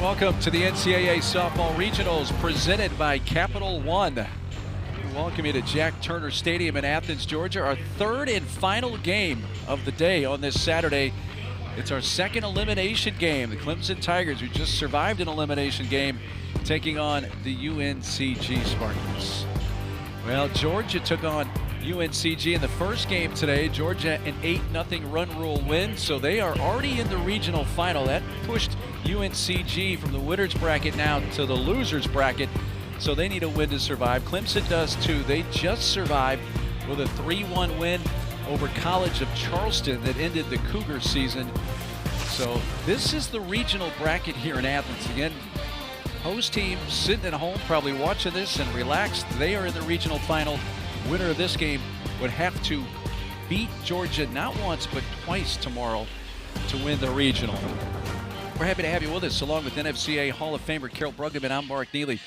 Welcome to the NCAA Softball Regionals presented by Capital One. We welcome you to Jack Turner Stadium in Athens, Georgia. Our third and final game of the day on this Saturday. It's our second elimination game. The Clemson Tigers, who just survived an elimination game, taking on the UNCG Spartans. Well, Georgia took on UNCG in the first game today. Georgia an 8-0 run rule win, so they are already in the regional final. That pushed UNCG from the winner's bracket now to the loser's bracket, so they need a win to survive. Clemson does too. They just survived with a 3-1 win over College of Charleston that ended the Cougar season. So this is the regional bracket here in Athens. Again, host team sitting at home probably watching this and relaxed. They are in the regional final. Winner of this game would have to beat Georgia not once but twice tomorrow to win the regional. We're happy to have you with us, along with NFCA Hall of Famer Carol Bruggeman and I'm Mark Neely.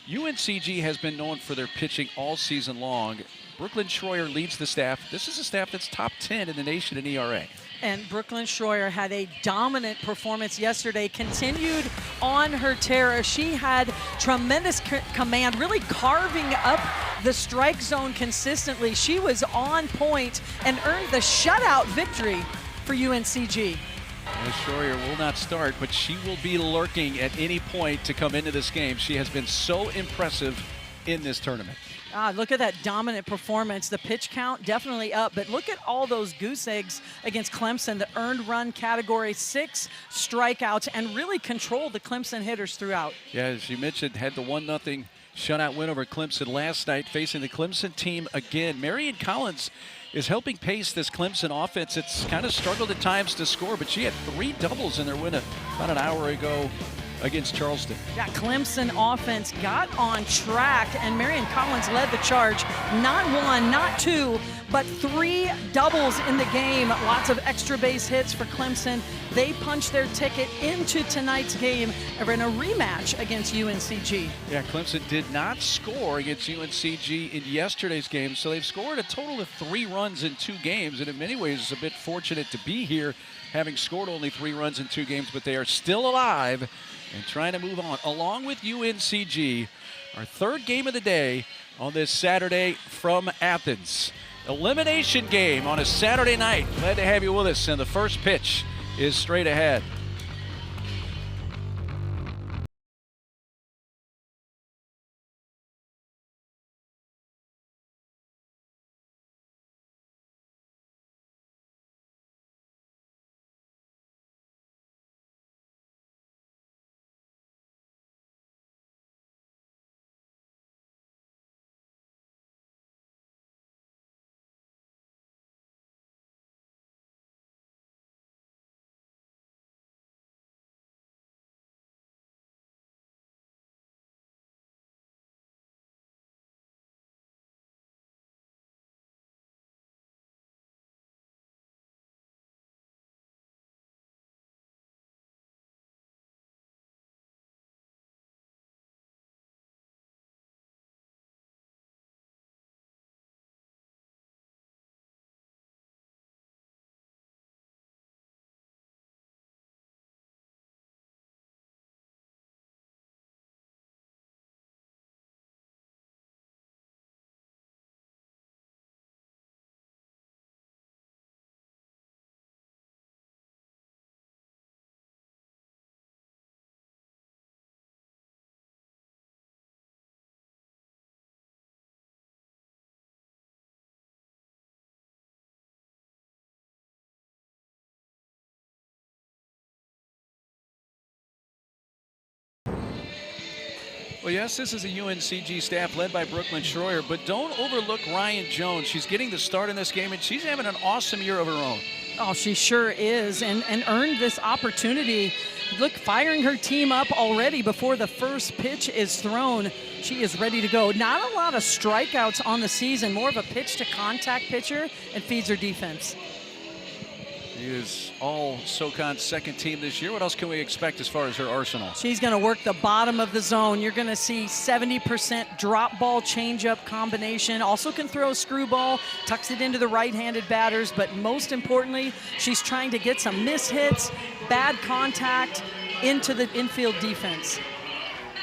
UNCG has been known for their pitching all season long. Brooklyn Schroyer leads the staff. This is a staff that's top 10 in the nation in ERA. And Brooklyn Schroyer had a dominant performance yesterday, continued on her tear. She had tremendous command, really carving up the strike zone consistently. She was on point and earned the shutout victory for UNCG. Well, Schroyer will not start, but she will be lurking at any point to come into this game. She has been so impressive in this tournament. Look at that dominant performance. The pitch count definitely up, but look at all those goose eggs against Clemson. The earned run category, 6 strikeouts, and really controlled the Clemson hitters throughout. Yeah, as you mentioned, had the 1-0 shutout win over Clemson last night, facing the Clemson team again. Marion Collins is helping pace this Clemson offense. It's kind of struggled at times to score, but she had 3 doubles in their win about an hour ago against Charleston. Yeah, Clemson offense got on track, and Marion Collins led the charge. Not 1, not 2, but 3 doubles in the game. Lots of extra base hits for Clemson. They punched their ticket into tonight's game in a rematch against UNCG. Yeah, Clemson did not score against UNCG in yesterday's game, so they've scored a total of 3 runs in 2 games, and in many ways it's a bit fortunate to be here, having scored only 3 runs in 2 games, but they are still alive and trying to move on, along with UNCG. Our third game of the day on this Saturday from Athens. Elimination game on a Saturday night. Glad to have you with us, and the first pitch is straight ahead. Well, yes, this is a UNCG staff led by Brooklyn Schroyer, but don't overlook Ryan Jones. She's getting the start in this game, and she's having an awesome year of her own. Oh, she sure is, and earned this opportunity. Look, firing her team up already before the first pitch is thrown. She is ready to go. Not a lot of strikeouts on the season, more of a pitch-to-contact pitcher, and feeds her defense. She is all SoCon's second team this year. What else can we expect as far as her arsenal? She's going to work the bottom of the zone. You're going to see 70% drop ball changeup combination. Also can throw a screwball, tucks it into the right-handed batters, but most importantly, she's trying to get some miss hits, bad contact, into the infield defense.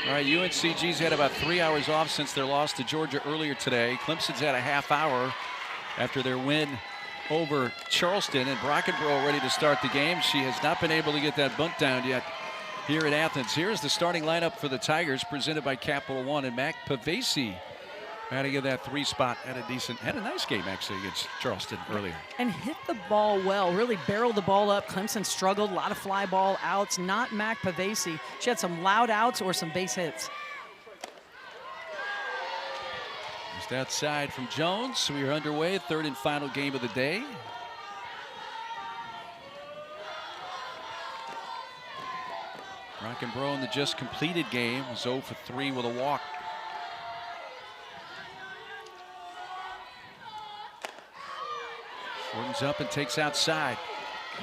All right, UNCG's had about 3 hours off since their loss to Georgia earlier today. Clemson's had a half hour after their win over Charleston, and Brockenbrough ready to start the game. She has not been able to get that bunt down yet here in Athens. Here's the starting lineup for the Tigers, presented by Capital One, and Mac Pavesi had to get that 3 spot. Had a nice game actually against Charleston earlier. And hit the ball well, really barreled the ball up. Clemson struggled, a lot of fly ball outs, not Mac Pavesi. She had some loud outs or some base hits. Just outside from Jones. We are underway, third and final game of the day. Brockenbrough in the just completed game was 0 for 3 with a walk. Shortens up and takes outside.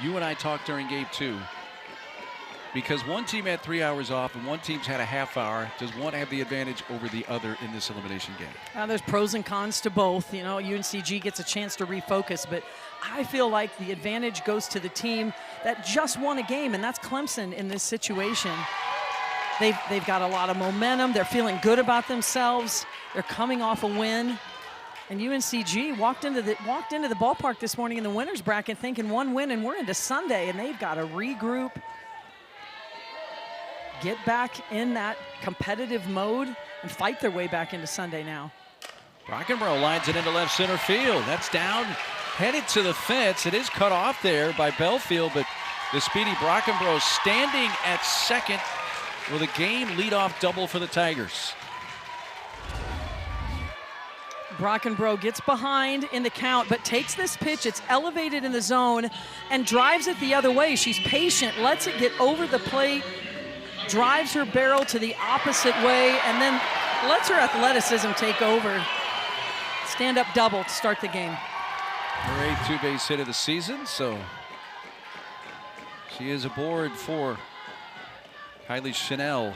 You and I talked during game 2. Because one team had 3 hours off and one team's had a half hour, does one have the advantage over the other in this elimination game? There's pros and cons to both. You know, UNCG gets a chance to refocus, but I feel like the advantage goes to the team that just won a game, and that's Clemson in this situation. They've got a lot of momentum. They're feeling good about themselves. They're coming off a win. And UNCG walked into the ballpark this morning in the winners bracket thinking one win and we're into Sunday, and they've got to regroup, get back in that competitive mode, and fight their way back into Sunday now. Brockenbrough lines it into left center field. That's down, headed to the fence. It is cut off there by Belfield, but the speedy Brockenbrough standing at second with a game leadoff double for the Tigers. Brockenbrough gets behind in the count, but takes this pitch. It's elevated in the zone and drives it the other way. She's patient, lets it get over the plate, drives her barrel to the opposite way, and then lets her athleticism take over. Stand-up double to start the game. Her 8th two-base hit of the season, so she is aboard for Kylie Chanel.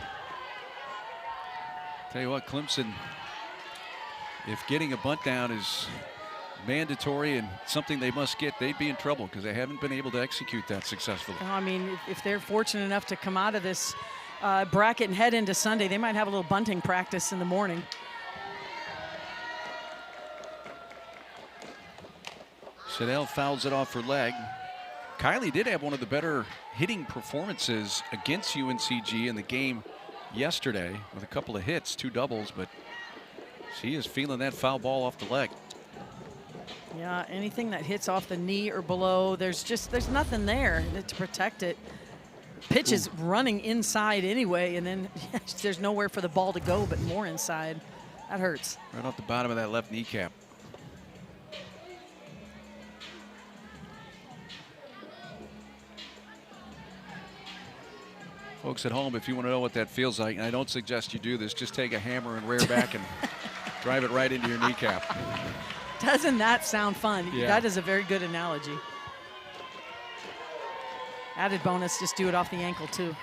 Tell you what, Clemson, if getting a bunt down is mandatory and something they must get, they'd be in trouble because they haven't been able to execute that successfully. I mean, if they're fortunate enough to come out of this bracket and head into Sunday, they might have a little bunting practice in the morning. Chanel fouls it off her leg. Kylie did have one of the better hitting performances against UNCG in the game yesterday with a couple of hits, 2 doubles, but she is feeling that foul ball off the leg. Yeah, anything that hits off the knee or below, there's nothing there to protect it. Pitch is running inside anyway, and then there's nowhere for the ball to go but more inside. That hurts. Right off the bottom of that left kneecap. Folks at home, if you want to know what that feels like, and I don't suggest you do this, just take a hammer and rear back and drive it right into your kneecap. Doesn't that sound fun? Yeah. That is a very good analogy. Added bonus, just do it off the ankle too.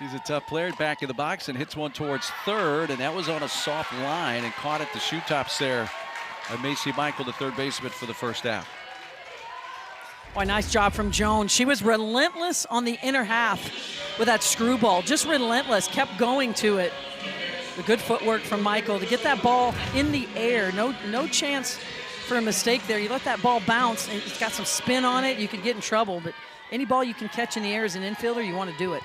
She's a tough player, back of the box, and hits one towards third, and that was on a soft line and caught at the shoe tops there by Macy Michael, the third baseman for the first out. Boy, nice job from Jones. She was relentless on the inner half with that screwball, just relentless, kept going to it. The good footwork from Michael to get that ball in the air. No chance for a mistake there. You let that ball bounce, and it's got some spin on it, you could get in trouble, but any ball you can catch in the air as an infielder, you want to do it.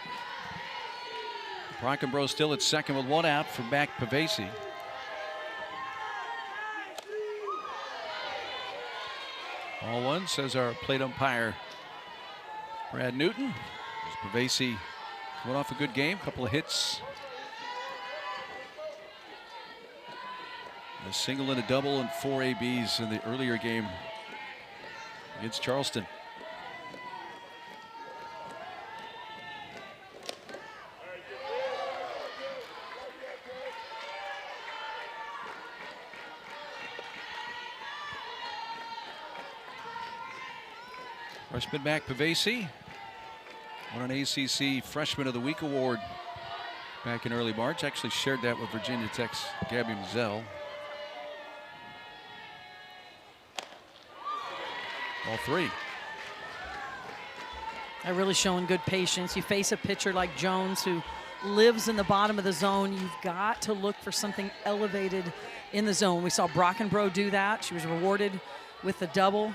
Brockenbrough still at second with 1 out for Mac Pavesi. All 1, says our plate umpire Brad Newton. Pavesi went off a good game, couple of hits. A single and a double and 4 ABs in the earlier game against Charleston. Freshman Mac Pavesi won an ACC Freshman of the Week award back in early March. Actually shared that with Virginia Tech's Gabby Mazzell. Ball 3. They're really showing good patience. You face a pitcher like Jones who lives in the bottom of the zone. You've got to look for something elevated in the zone. We saw Brockenbrough do that. She was rewarded with the double.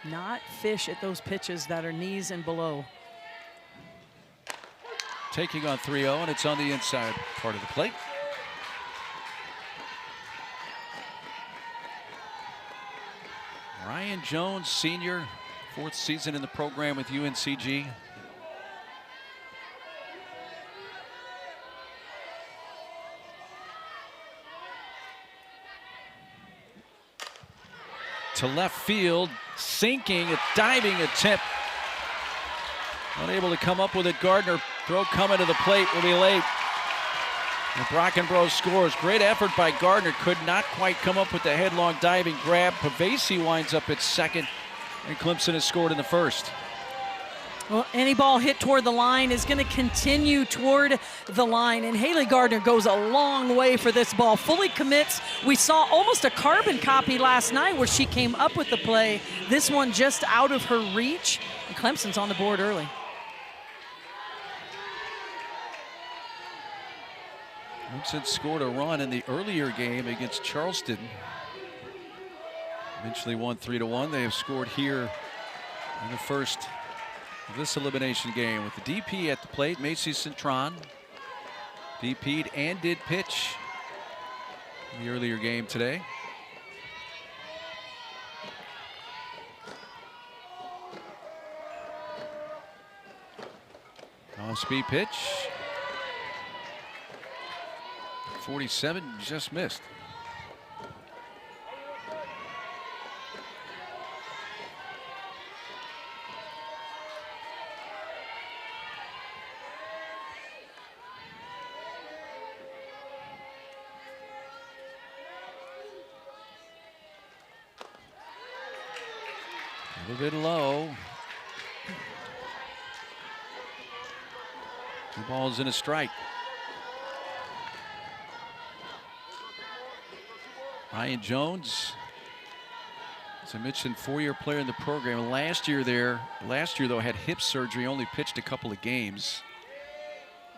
Not fish at those pitches that are knees and below. Taking on 3-0, and it's on the inside part of the plate. Ryan Jones, senior, 4th season in the program with UNCG. To left field, sinking, a diving attempt. Unable to come up with it. Gardner, throw coming to the plate, will be late. And Brockenbrough scores. Great effort by Gardner. Could not quite come up with the headlong diving grab. Pavesi winds up at second, and Clemson has scored in the first. Well, any ball hit toward the line is going to continue toward the line, and Haley Gardner goes a long way for this ball. Fully commits. We saw almost a carbon copy last night where she came up with the play. This one just out of her reach, and Clemson's on the board early. Clemson scored a run in the earlier game against Charleston. Eventually won 3-1. They have scored here in the first of this elimination game with the DP at the plate. Macy Cintron DP'd and did pitch in the earlier game today. Off-speed pitch. 47 just missed. A little bit low. 2 balls and a strike. Ryan Jones, as I mentioned, 4-year player in the program. Last year though, had hip surgery, only pitched a couple of games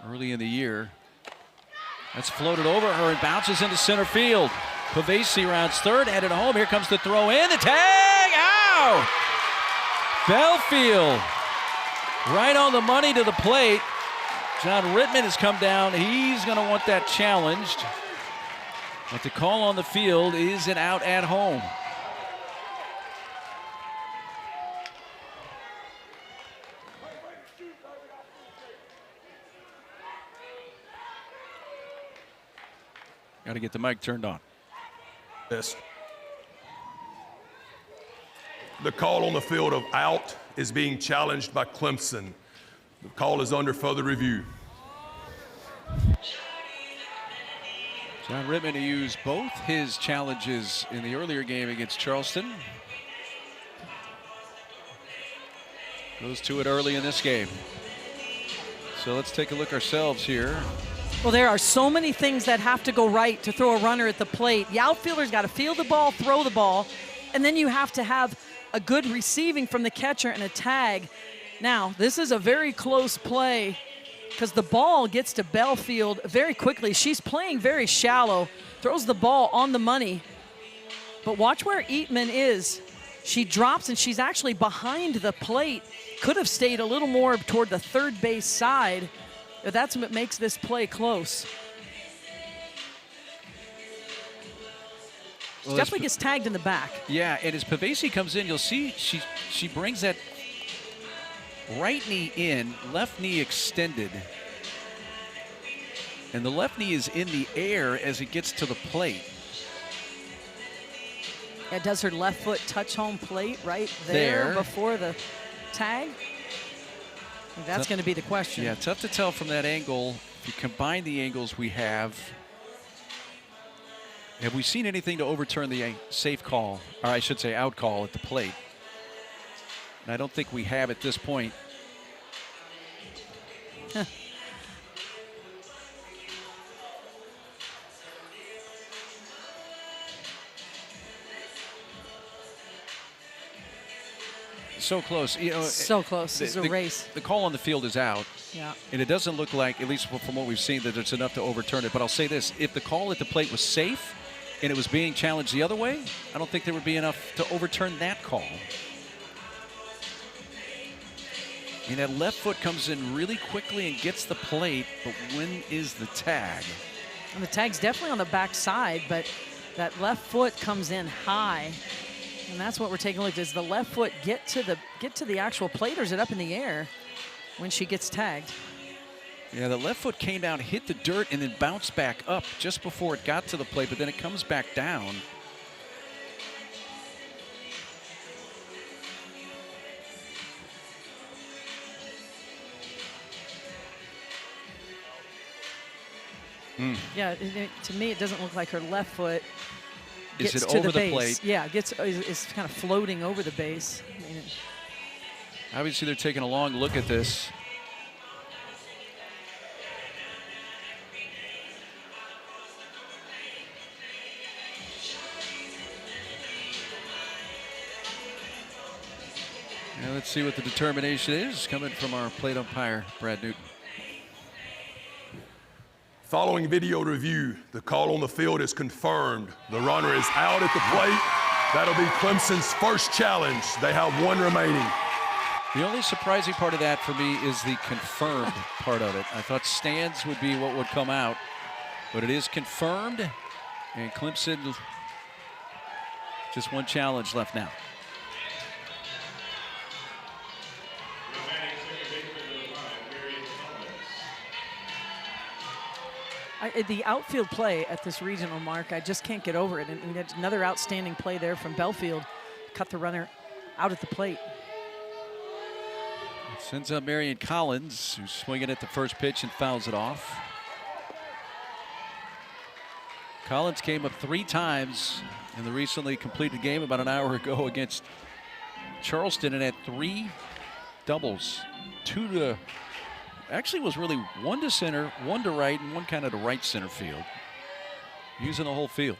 early in the year. That's floated over her and bounces into center field. Pavesi rounds third, headed home. Here comes the throw in, the tag, out! Belfield, right on the money to the plate. John Rittman has come down. He's going to want that challenged. But the call on the field is an out at home. Got to get the mic turned on. Yes. The call on the field of out is being challenged by Clemson. The call is under further review. John Rittman to use both his challenges in the earlier game against Charleston. Goes to it early in this game. So let's take a look ourselves here. Well, there are so many things that have to go right to throw a runner at the plate. The outfielder's got to feel the ball, throw the ball, and then you have to have a good receiving from the catcher and a tag. Now, this is a very close play because the ball gets to Belfield very quickly. She's playing very shallow, throws the ball on the money. But watch where Eatman is. She drops and she's actually behind the plate. Could have stayed a little more toward the third base side. But that's what makes this play close. Well, definitely gets tagged in the back. Yeah, and as Pavesi comes in, you'll see she brings that right knee in, left knee extended. And the left knee is in the air as it gets to the plate. Yeah, does her left foot touch home plate right there before the tag? That's going to be the question. Yeah, tough to tell from that angle. If you combine the angles we have we seen anything to overturn the safe call, or I should say out call at the plate? And I don't think we have at this point. So close. You know, so close. It's a race. The call on the field is out. Yeah. And it doesn't look like, at least from what we've seen, that it's enough to overturn it. But I'll say this, if the call at the plate was safe and it was being challenged the other way, I don't think there would be enough to overturn that call. And that left foot comes in really quickly and gets the plate, but when is the tag? And the tag's definitely on the back side, but that left foot comes in high. And that's what we're taking a look at. Does the left foot get to the actual plate, or is it up in the air when she gets tagged? Yeah, the left foot came down, hit the dirt, and then bounced back up just before it got to the plate, but then it comes back down. Yeah, to me, it doesn't look like her left foot gets Is it to over the the base. plate? Yeah, is kind of floating over the base. I mean, Obviously, they're taking a long look at this. Now let's see what the determination is coming from our plate umpire, Brad Newton. Following video review, the call on the field is confirmed. The runner is out at the plate. That'll be Clemson's first challenge. They have one remaining. The only surprising part of that for me is the confirmed part of it. I thought stands would be what would come out, but it is confirmed, and Clemson just one challenge left now. The outfield play at this regional, Mark, I just can't get over it. And it's another outstanding play there from Belfield. Cut the runner out at the plate. Sends up Marion Collins, who's swinging at the first pitch and fouls it off. Collins came up 3 times in the recently completed game about an hour ago against Charleston and had 3 doubles. 2 to, actually was really 1 to center, 1 to right, and 1 kind of to right center field. Using the whole field.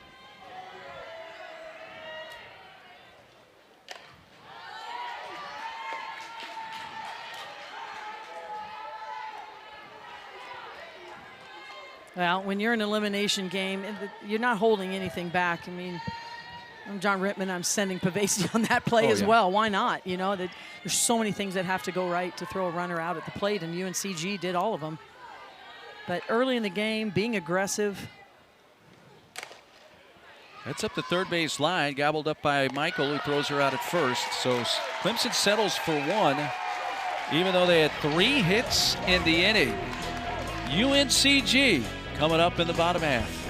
Well, when you're in an elimination game, you're not holding anything back. I mean, I'm John Rittman. I'm sending Pavesi on that play as well. Why not? You know, there's so many things that have to go right to throw a runner out at the plate, and UNCG did all of them. But early in the game, being aggressive. That's up the third base line, gobbled up by Michael, who throws her out at first. So Clemson settles for 1, even though they had 3 hits in the inning. UNCG coming up in the bottom half.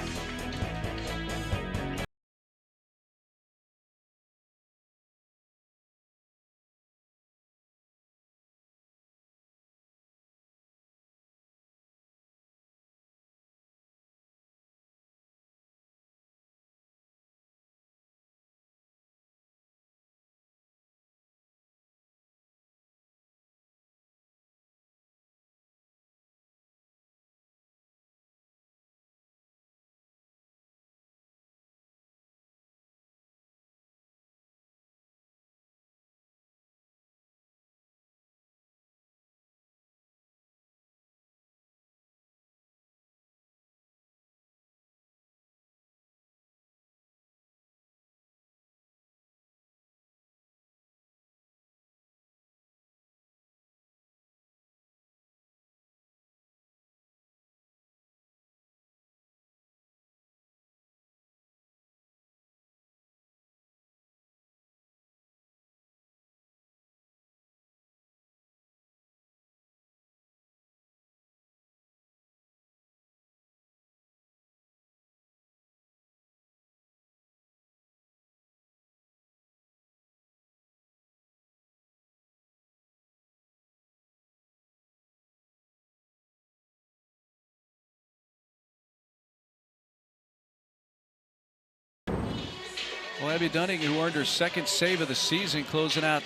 Well, Abby Dunning, who earned her second save of the season, closing out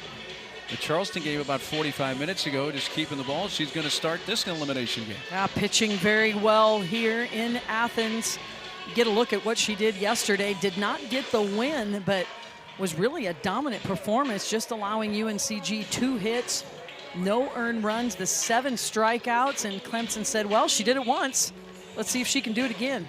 the Charleston game about 45 minutes ago, just keeping the ball. She's going to start this elimination game. Yeah, pitching very well here in Athens. Get a look at what she did yesterday. Did not get the win, but was really a dominant performance, just allowing UNCG 2 hits, no earned runs, the 7 strikeouts, and Clemson said, well, she did it once. Let's see if she can do it again.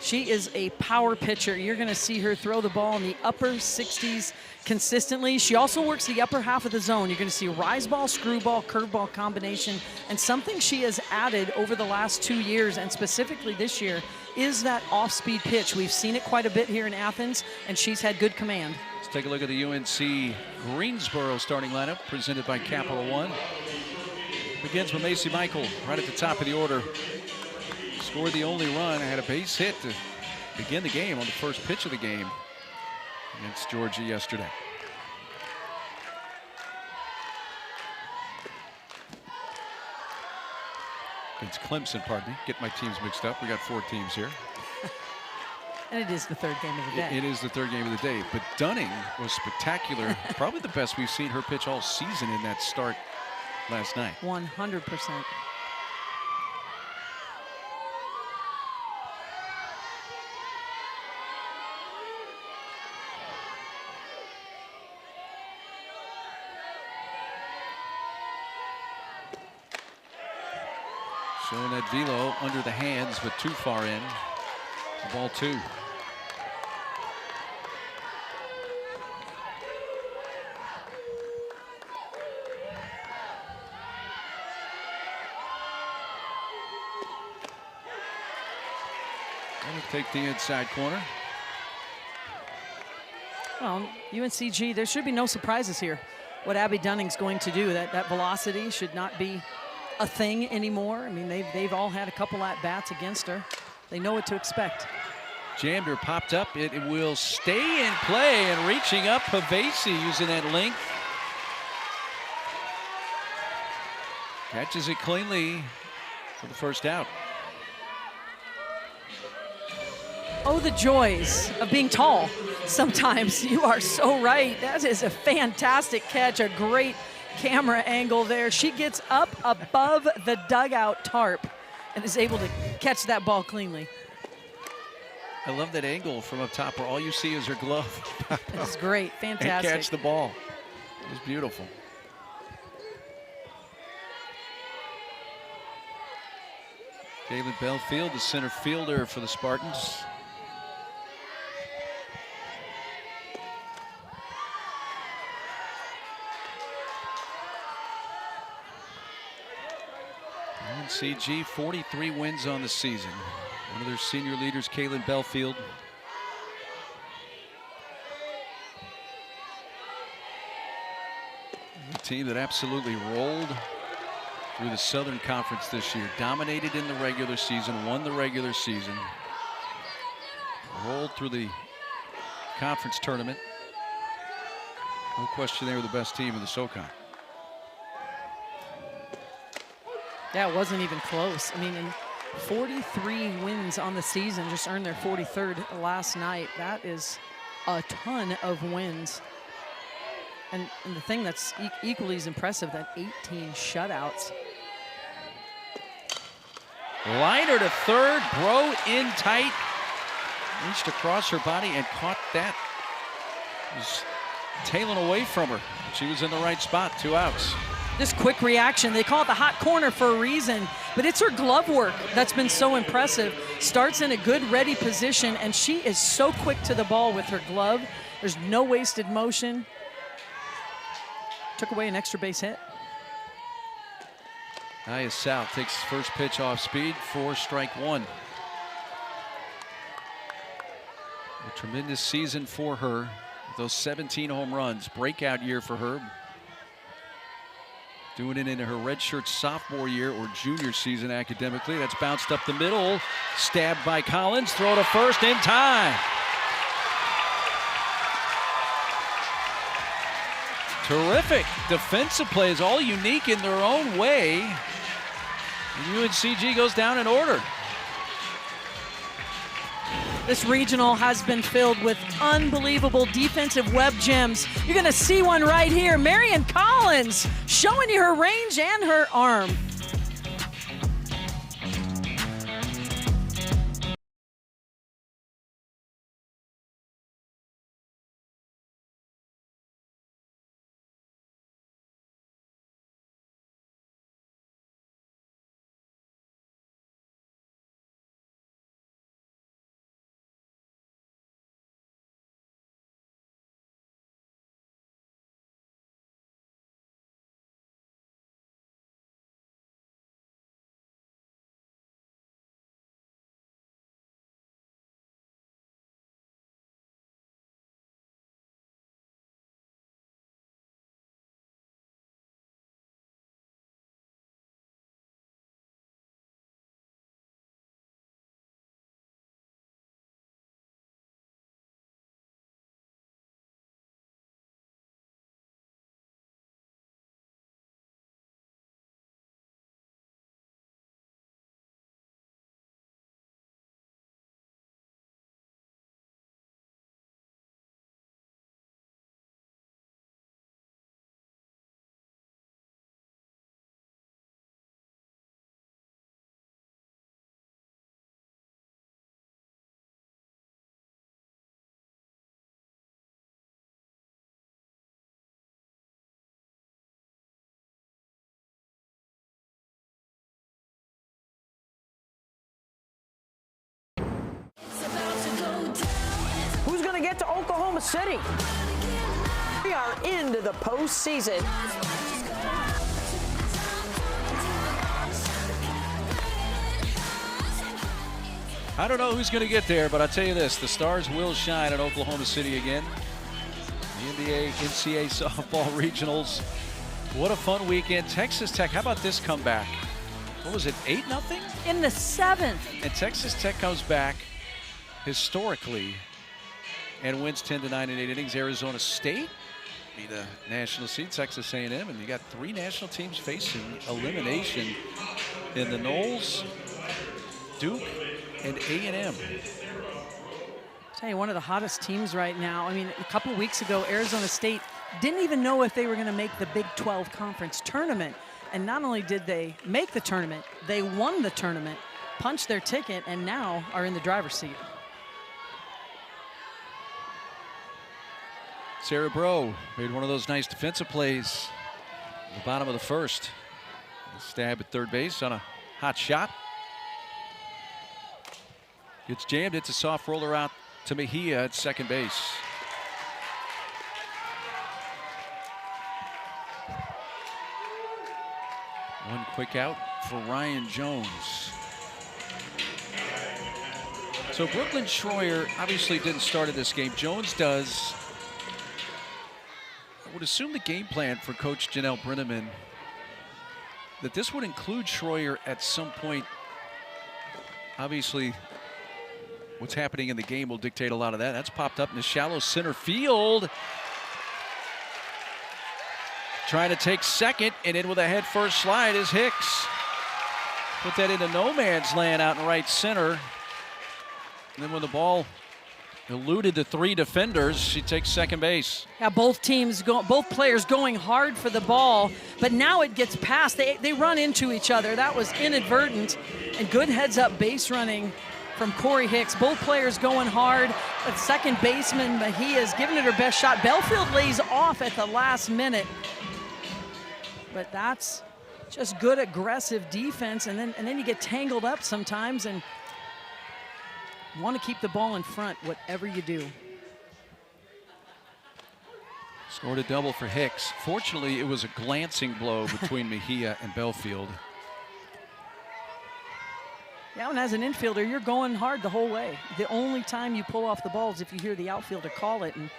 She is a power pitcher. You're going to see her throw the ball in the upper 60s consistently. She also works the upper half of the zone. You're going to see a rise ball, screwball, curveball combination, and something she has added over the last 2 years, and specifically this year, is that off-speed pitch. We've seen it quite a bit here in Athens, and she's had good command. Let's take a look at the UNC Greensboro starting lineup presented by Capital One. Begins with Macy Michael right at the top of the order. Scored the only run, had a base hit to begin the game on the first pitch of the game against Georgia yesterday. Against Clemson, pardon me. Get my teams mixed up. We got 4 teams here. And it is the 3rd game of the day. It is the 3rd game of the day. But Dunning was spectacular. Probably the best we've seen her pitch all season in that start last night. 100%. Showing that velo under the hands, but too far in. Ball 2. That'll take the inside corner. Well, UNCG, there should be no surprises here. What Abby Dunning's going to do, that velocity should not be a thing anymore. I mean, they've all had a couple at-bats against her. They know what to expect. Jammed her, popped up. It will stay in play, and reaching up, Pavesi using that length. Catches it cleanly for the first out. Oh, the joys of being tall. Sometimes you are so right. That is a fantastic catch, a great camera angle there. She gets up above the dugout tarp and is able to catch that ball cleanly. I love that angle from up top where all you see is her glove. It's great, fantastic. And catch the ball. It was beautiful. David Belfield, the center fielder for the Spartans. UNCG 43 wins on the season. One of their senior leaders, Kaylin Belfield. A team that absolutely rolled through the Southern Conference this year. Dominated in the regular season, won the regular season. Rolled through the conference tournament. No question they were the best team in the SoCon. Yeah, it wasn't even close. I mean, in 43 wins on the season, just earned their 43rd last night. That is a ton of wins. And the thing that's equally as impressive, that 18 shutouts. Liner to third, Bro in tight. Reached across her body and caught that. Was tailing away from her. She was in the right spot, 2 outs. This quick reaction, they call it the hot corner for a reason, but it's her glove work that's been so impressive. Starts in a good ready position, and she is so quick to the ball with her glove. There's no wasted motion. Took away an extra base hit. Nia South takes first pitch off speed for strike 1. A tremendous season for her. Those 17 home runs, breakout year for her. Doing it in her redshirt sophomore year or junior season academically. That's bounced up the middle. Stabbed by Collins. Throw to first in time. Terrific defensive plays, all unique in their own way. And UNCG goes down in order. This regional has been filled with unbelievable defensive web gems. You're going to see one right here. Marion Collins showing you her range and her arm. get to Oklahoma City. We are into the postseason. I don't know who's going to get there, but I'll tell you this, the stars will shine at Oklahoma City again. The NCAA softball regionals. What a fun weekend. Texas Tech, how about this comeback? What was it, 8-0? In the 7th. And Texas Tech comes back historically and wins 10-9 in 8 innings. Arizona State be the national seed, Texas A&M, and you got 3 national teams facing elimination in the Knowles, Duke, and A&M. Tell you, one of the hottest teams right now. I mean, a couple weeks ago, Arizona State didn't even know if they were going to make the Big 12 Conference tournament. And not only did they make the tournament, they won the tournament, punched their ticket, and now are in the driver's seat. Sarah Bro made one of those nice defensive plays at the bottom of the first. A stab at third base on a hot shot. Gets jammed. It's a soft roller out to Mejia at second base. One quick out for Ryan Jones. So Brooklyn Schroyer obviously didn't start in this game. Jones does. I would assume the game plan for Coach Janelle Brenneman that this would include Schroyer at some point. Obviously, what's happening in the game will dictate a lot of that. That's popped up in the shallow center field. Trying to take second, and in with a head first slide is Hicks. Put that into no man's land out in right center. And then when the ball eluded the 3 defenders, she takes second base. Yeah, both players going hard for the ball, but now it gets past. They run into each other. That was inadvertent, and good heads-up base running from Corey Hicks. Both players going hard. The second baseman, Mejia's giving it her best shot. Belfield lays off at the last minute. But that's just good aggressive defense, and then you get tangled up sometimes and want to keep the ball in front, whatever you do. Scored a double for Hicks. Fortunately, it was a glancing blow between Mejia and Belfield. Yeah, and as an infielder, you're going hard the whole way. The only time you pull off the ball is if you hear the outfielder call it, and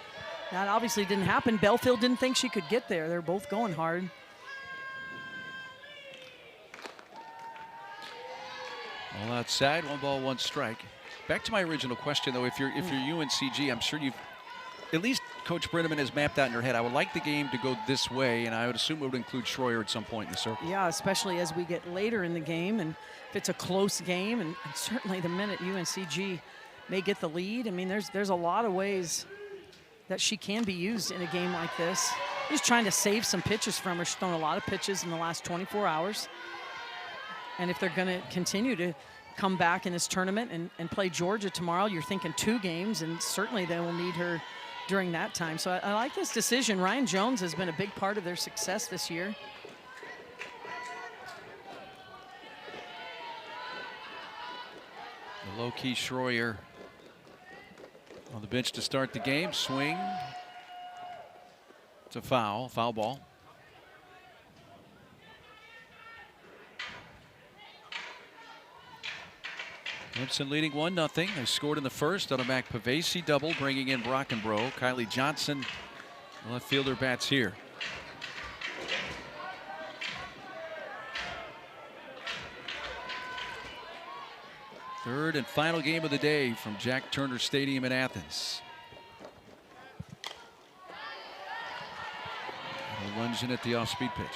that obviously didn't happen. Belfield didn't think she could get there. They're both going hard. All outside, 1 ball, 1 strike. Back to my original question, though, if you're UNCG, I'm sure you've, at least Coach Brenneman has mapped out in your head, I would like the game to go this way, and I would assume it would include Schroyer at some point in the circle. Yeah, especially as we get later in the game, and if it's a close game, and certainly the minute UNCG may get the lead. I mean, there's a lot of ways that she can be used in a game like this. Just trying to save some pitches from her. She's thrown a lot of pitches in the last 24 hours. And if they're going to continue to come back in this tournament and play Georgia tomorrow, you're thinking 2 games, and certainly they will need her during that time. So I like this decision. Ryan Jones has been a big part of their success this year. The low-key Schroyer on the bench to start the game. Swing. It's a foul ball. Clemson leading 1-0. They scored in the first on a Mac Pavesi double, bringing in Brockenbrough. Kylie Johnson, the left fielder, bats here. Third and final game of the day from Jack Turner Stadium in Athens. And a lunge in at the off-speed pitch.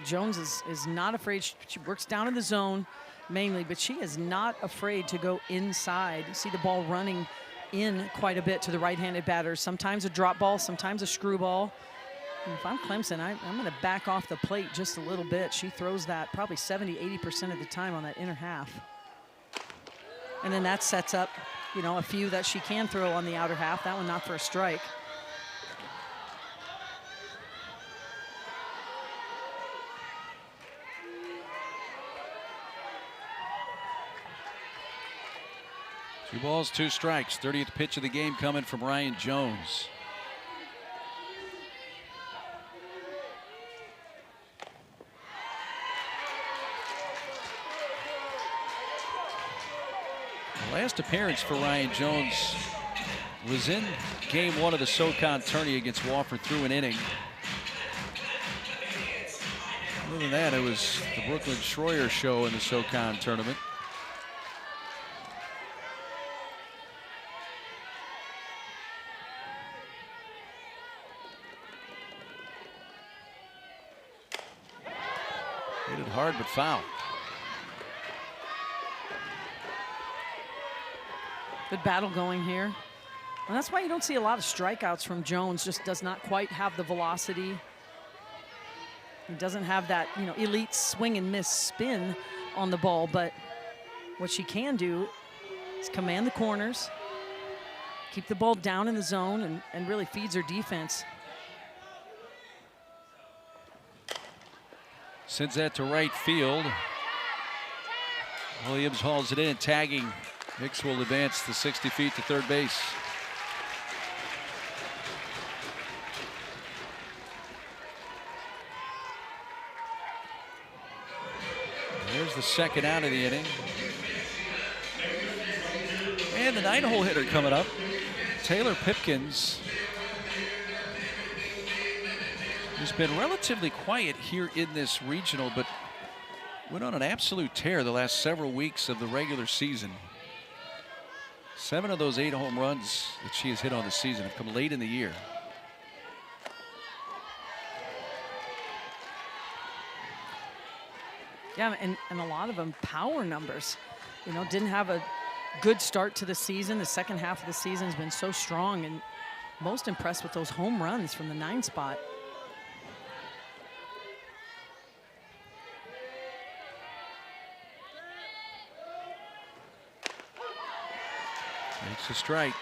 Jones is not afraid. She works down in the zone mainly, but she is not afraid to go inside. You see the ball running in quite a bit to the right-handed batters. Sometimes a drop ball, sometimes a screwball. And if I'm Clemson, I'm going to back off the plate just a little bit. She throws that probably 70–80% of the time on that inner half. And then that sets up, you know, a few that she can throw on the outer half. That one not for a strike. 2 balls, 2 strikes. 30th pitch of the game coming from Ryan Jones. The last appearance for Ryan Jones was in game 1 of the SoCon tourney against Wofford, through an inning. Other than that, it was the Brooklyn Schroyer show in the SoCon tournament. Hit it hard but foul. Good battle going here. And that's why you don't see a lot of strikeouts from Jones. Just does not quite have the velocity. He doesn't have that, elite swing and miss spin on the ball. But what she can do is command the corners, keep the ball down in the zone, and really feeds her defense. Sends that to right field. Williams hauls it in, tagging. Hicks will advance the 60 feet to third base. There's the second out of the inning. And the 9-hole hitter coming up, Taylor Pipkins. He's been relatively quiet here in this regional, but went on an absolute tear the last several weeks of the regular season. 7 of those 8 home runs that she has hit on the season have come late in the year. Yeah, and a lot of them power numbers. Didn't have a good start to the season. The second half of the season has been so strong, and most impressed with those home runs from the 9 spot. Makes a strike.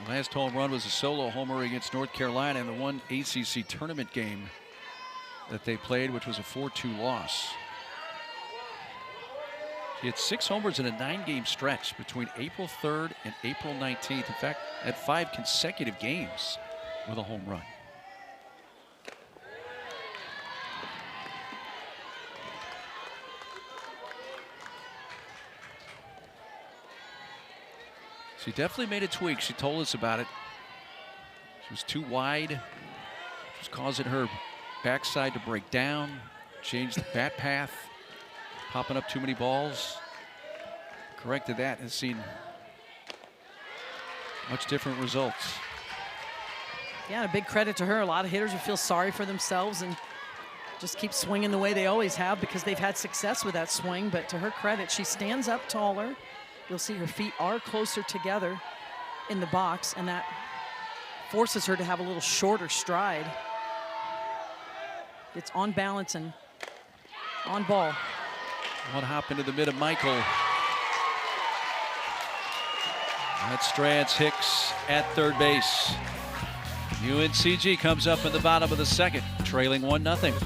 The last home run was a solo homer against North Carolina in the one ACC tournament game that they played, which was a 4-2 loss. He had 6 homers in a 9-game stretch between April 3rd and April 19th. In fact, had 5 consecutive games with a home run. She definitely made a tweak. She told us about it. She was too wide. It was causing her backside to break down. Changed the bat path. Popping up too many balls. Corrected that and seen much different results. Yeah, a big credit to her. A lot of hitters will feel sorry for themselves and just keep swinging the way they always have because they've had success with that swing. But to her credit, she stands up taller. You'll see her feet are closer together in the box, and that forces her to have a little shorter stride. It's on balance and on ball. One hop into the mid of Michael. That strands Hicks at third base. UNCG comes up in the bottom of the second, trailing 1-0.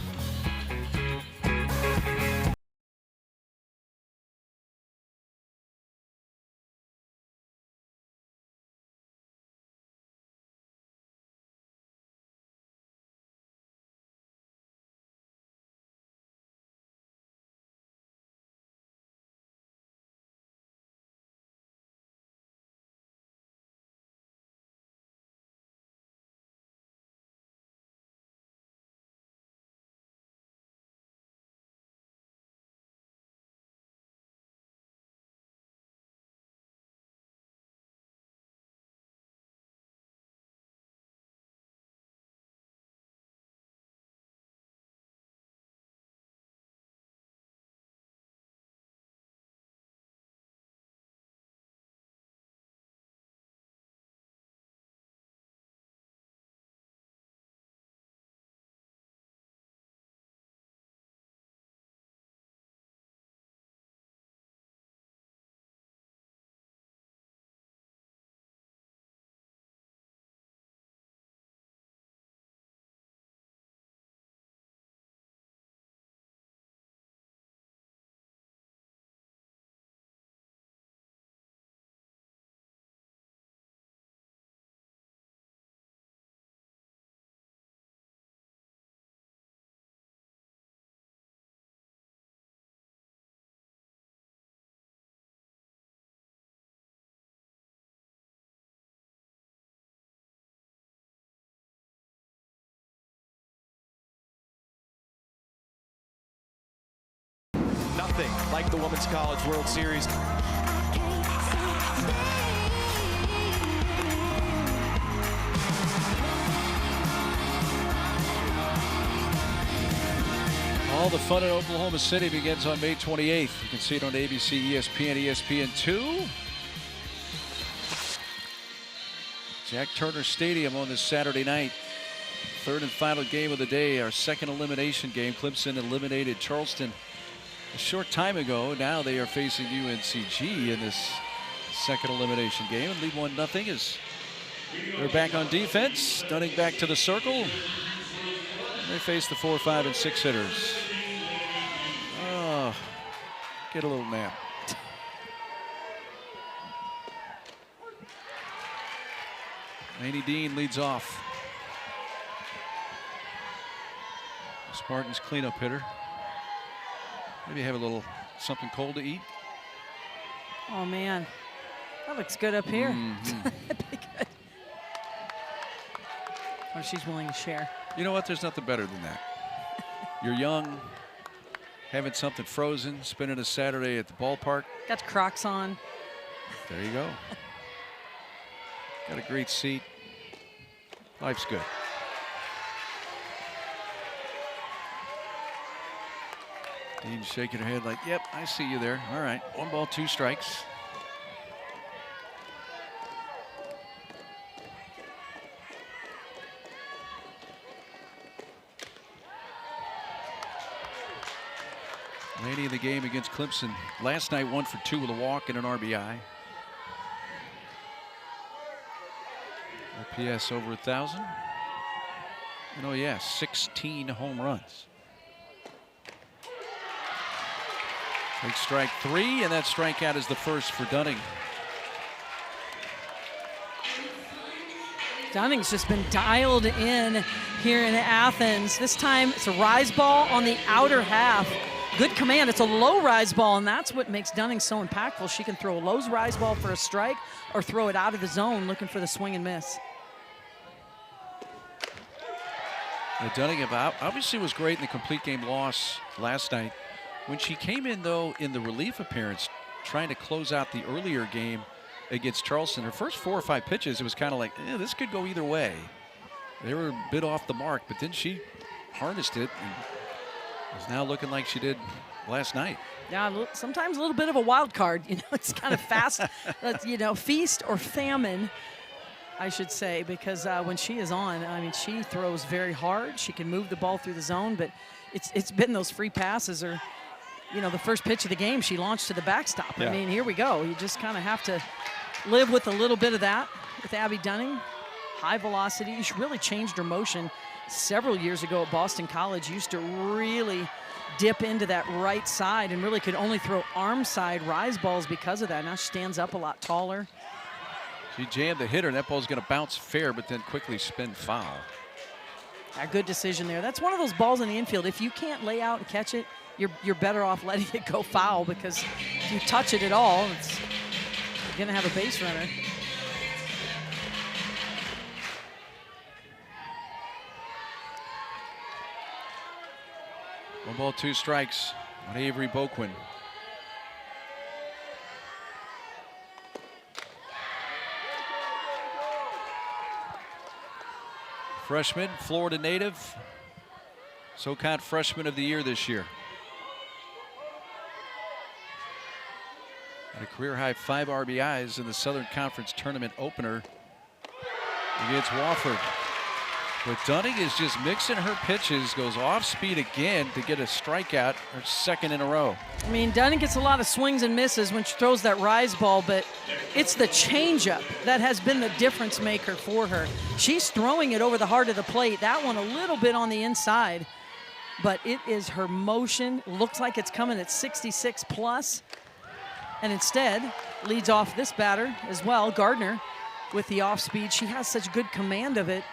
anything like the Women's College World Series. All the fun in Oklahoma City begins on May 28th. You can see it on ABC, ESPN, ESPN2. Jack Turner Stadium on this Saturday night. Third and final game of the day, our second elimination game. Clemson eliminated Charleston a short time ago. Now they are facing UNCG in this second elimination game and lead 1-0 as they're back on defense. Dunning back to the circle. They face the 4, 5, and 6 hitters. Oh, get a little nap. Laney Dean leads off. Spartans cleanup hitter. Maybe have a little something cold to eat. Oh man, that looks good up here. That'd be good. Or she's willing to share. You know what? There's nothing better than that. You're young, having something frozen, spending a Saturday at the ballpark. Got Crocs on. There you go. Got a great seat. Life's good. Dean shaking her head like, yep, I see you there. All right, 1 ball, 2 strikes. Laney in the game against Clemson last night, 1 for 2 with a walk and an RBI. OPS over 1,000. And oh yeah, 16 home runs. Big strike 3, and that strikeout is the first for Dunning. Dunning's just been dialed in here in Athens. This time it's a rise ball on the outer half. Good command. It's a low rise ball, and that's what makes Dunning so impactful. She can throw a low rise ball for a strike or throw it out of the zone looking for the swing and miss. Dunning obviously was great in the complete game loss last night. When she came in, though, in the relief appearance, trying to close out the earlier game against Charleston, her first 4 or 5 pitches, it was kind of like, this could go either way. They were a bit off the mark, but then she harnessed it and is now looking like she did last night. Yeah, sometimes a little bit of a wild card. You know, it's kind of fast, you know, feast or famine, I should say, because when she is on, I mean, she throws very hard. She can move the ball through the zone, but it's been those free passes or, you know, the first pitch of the game, she launched to the backstop. Yeah. I mean, here we go. You just kind of have to live with a little bit of that with Abby Dunning. High velocity. She really changed her motion several years ago at Boston College. Used to really dip into that right side and really could only throw arm side rise balls because of that. Now she stands up a lot taller. She jammed the hitter, and that ball's going to bounce fair, but then quickly spin foul. A good decision there. That's one of those balls in the infield. If you can't lay out and catch it, you're better off letting it go foul, because if you touch it at all, you're going to have a base runner. One ball, 2 strikes on Avery Boquin. Freshman, Florida native, SoCon Freshman of the Year this year. And a career-high 5 RBIs in the Southern Conference Tournament opener against Wofford. But Dunning is just mixing her pitches, goes off speed again to get a strikeout, her second in a row. I mean, Dunning gets a lot of swings and misses when she throws that rise ball, but it's the changeup that has been the difference maker for her. She's throwing it over the heart of the plate. That one a little bit on the inside, but it is her motion. Looks like it's coming at 66 plus, and instead leads off this batter as well, Gardner, with the off speed. She has such good command of it,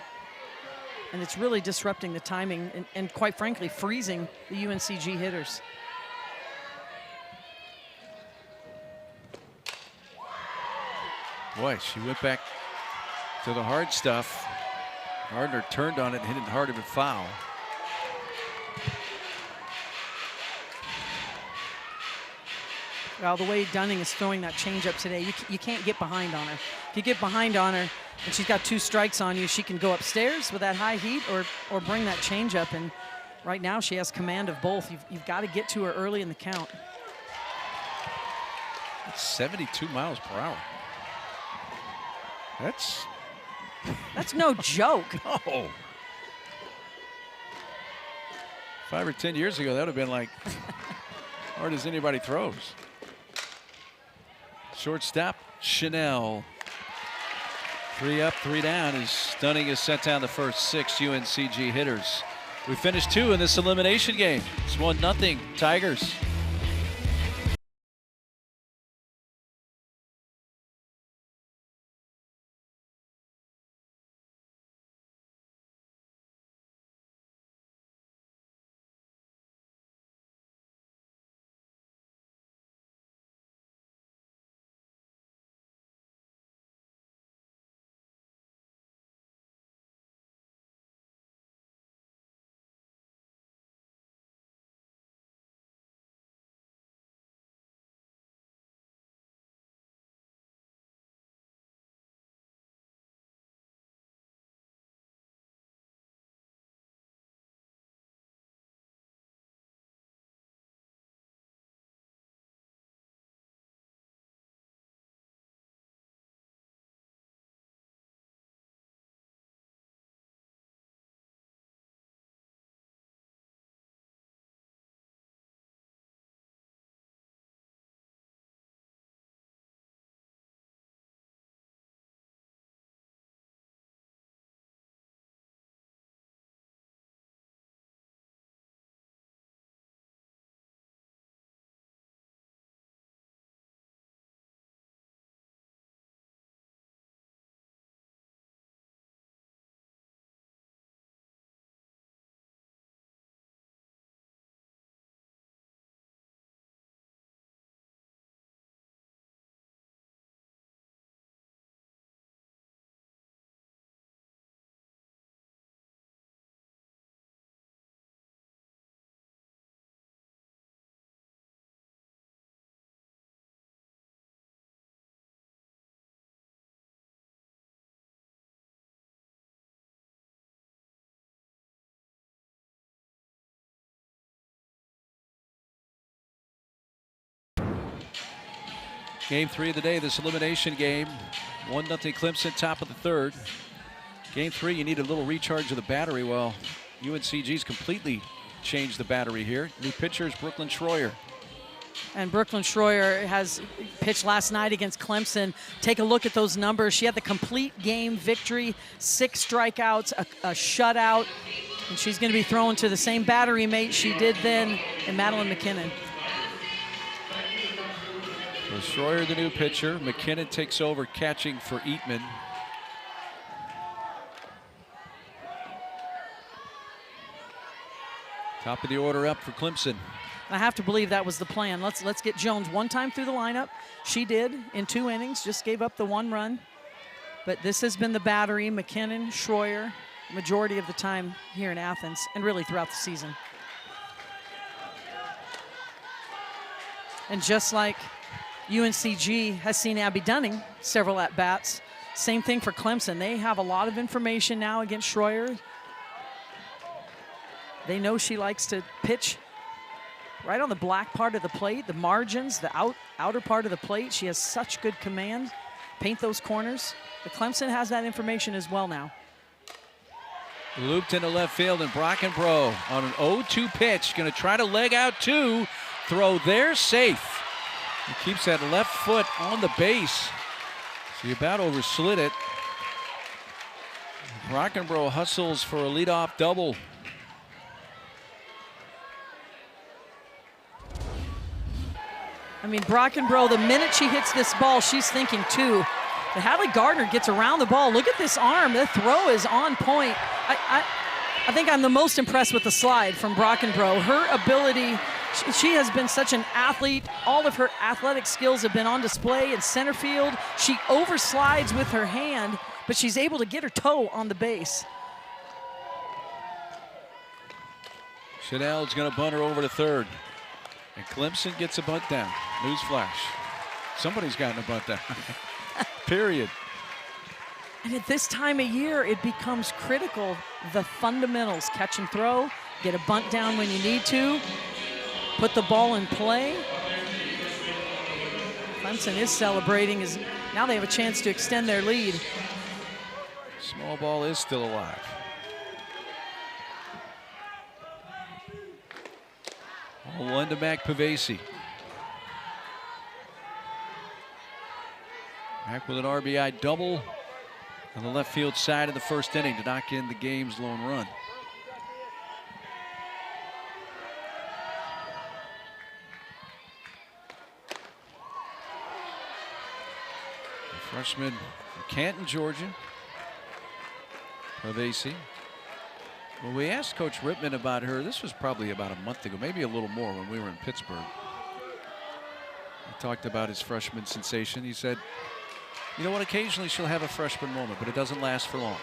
and it's really disrupting the timing and quite frankly, freezing the UNCG hitters. Boy, she went back to the hard stuff. Gardner turned on it and hit it hard of a foul. Well, the way Dunning is throwing that changeup today, you can't get behind on her. If you get behind on her and she's got 2 strikes on you, she can go upstairs with that high heat or bring that changeup. And right now she has command of both. You've got to get to her early in the count. It's 72 miles per hour. That's no joke. No. 5 or 10 years ago, that would have been like hard as anybody throws. Shortstop, Chanel. 3 up, 3 down as Dunning has set down the first 6 UNCG hitters. We finished 2 in this elimination game. It's 1-0 Tigers. Game 3 of the day, this elimination game. 1-0 Clemson, top of the 3rd. Game 3, you need a little recharge of the battery. Well, UNCG's completely changed the battery here. New pitcher is Brooklyn Schroyer. And Brooklyn Schroyer has pitched last night against Clemson. Take a look at those numbers. She had the complete game victory, 6 strikeouts, a shutout, and she's going to be thrown to the same battery mate she did then in Madeline McKinnon. So Schroyer, the new pitcher. McKinnon takes over catching for Eatman. Top of the order up for Clemson. I have to believe that was the plan. Let's get Jones one time through the lineup. She did in 2 innings, just gave up the 1 run. But this has been the battery, McKinnon, Schroyer, majority of the time here in Athens and really throughout the season. And just like UNCG has seen Abby Dunning several at-bats, same thing for Clemson. They have a lot of information now against Schroyer. They know she likes to pitch right on the black part of the plate, the margins, the outer part of the plate. She has such good command, paint those corners. But Clemson has that information as well now. Looped into left field, and Brockenbrough on an 0-2 pitch, going to try to leg out 2. Throw there, safe. He keeps that left foot on the base. So he about overslid it. Brockenbrough hustles for a leadoff double. I mean, Brockenbrough, the minute she hits this ball, she's thinking 2. But Hadley Gardner gets around the ball. Look at this arm. The throw is on point. I think I'm the most impressed with the slide from Brockenbrough. Her ability, she has been such an athlete. All of her athletic skills have been on display in center field. She overslides with her hand, but she's able to get her toe on the base. Chanel's going to bunt her over to 3rd. And Clemson gets a bunt down. Newsflash. Somebody's gotten a bunt down. Period. And at this time of year, it becomes critical. The fundamentals, catch and throw, get a bunt down when you need to, put the ball in play. Clemson is celebrating as now they have a chance to extend their lead. Small ball is still alive. Ball one to Mac Pavesi. Mac with an RBI double on the left field side of the first inning to knock in the game's lone run. The freshman from Canton, Georgia, Pavesi. Well, we asked Coach Rittman about her. This was probably about a month ago, maybe a little more, when we were in Pittsburgh. He talked about his freshman sensation. He said, you know what, occasionally she'll have a freshman moment, but it doesn't last for long.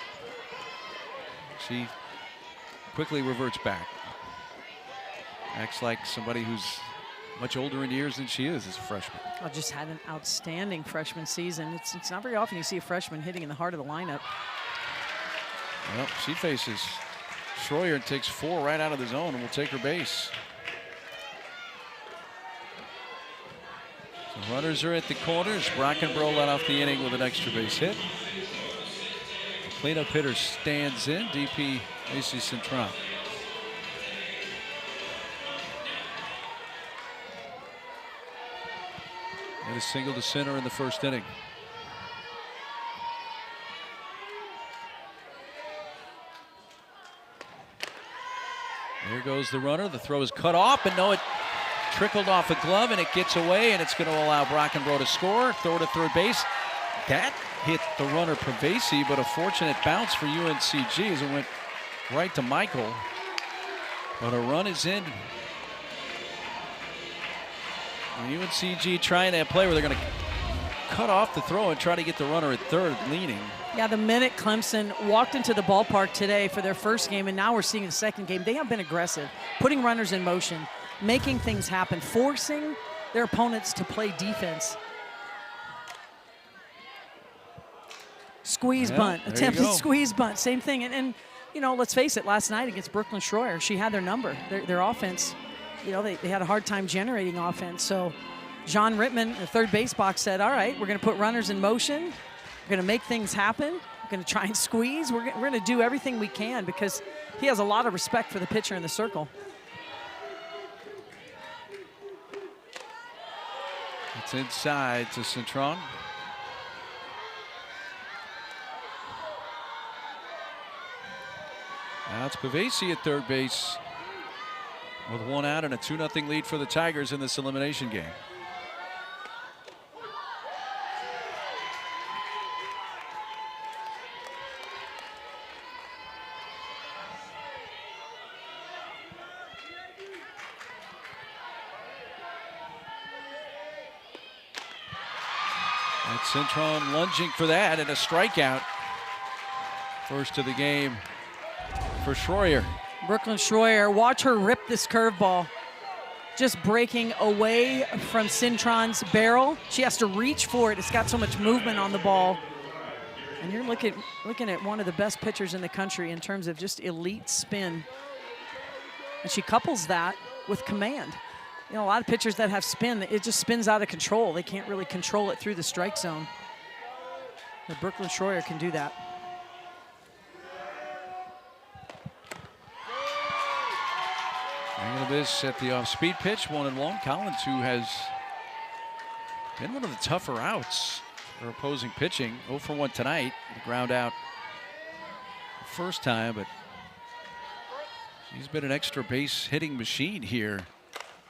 She quickly reverts back. Acts like somebody who's much older in years than she is as a freshman. I just had an outstanding freshman season. It's not very often you see a freshman hitting in the heart of the lineup. Well, she faces Schroyer and takes 4 right out of the zone and will take her base. So runners are at the corners. Brockenbrough let off the inning with an extra base hit. The cleanup hitter stands in, DP Macy Cintron. And a single to center in the first inning. There goes the runner. The throw is cut off, and no, it trickled off a glove, and it gets away, and it's going to allow Brockenbrough to score. Throw to third base. That hit the runner Pavesi, but a fortunate bounce for UNCG as it went right to Michael. But a run is in. And UNCG trying that play where they're going to cut off the throw and try to get the runner at third leaning. Yeah, the minute Clemson walked into the ballpark today for their first game, and now we're seeing the second game, they have been aggressive, putting runners in motion, making things happen, forcing their opponents to play defense. Squeeze bunt, attempted squeeze bunt, same thing. And you know, let's face it, last night against Brooklyn Schroyer, she had their number. Their offense, you know, they had a hard time generating offense. So John Rittman, the third base box, said, all right, we're going to put runners in motion. We're going to make things happen. We're going to try and squeeze. We're going to do everything we can because he has a lot of respect for the pitcher in the circle. It's inside to Cintron. Now it's Pavesi at third base with 1 out and a 2-0 lead for the Tigers in this elimination game. And Cintron lunging for that and a strikeout. First of the game for Schroyer. Brooklyn Schroyer, watch her rip this curveball. Just breaking away from Cintron's barrel. She has to reach for it. It's got so much movement on the ball. And you're looking at one of the best pitchers in the country in terms of just elite spin. And she couples that with command. You know, a lot of pitchers that have spin, it just spins out of control. They can't really control it through the strike zone. But Brooklyn Schroyer can do that. Look at this at the off-speed pitch, 1-1. Collins, who has been one of the tougher outs for opposing pitching, 0 for 1 tonight. He ground out the first time, but he's been an extra base hitting machine here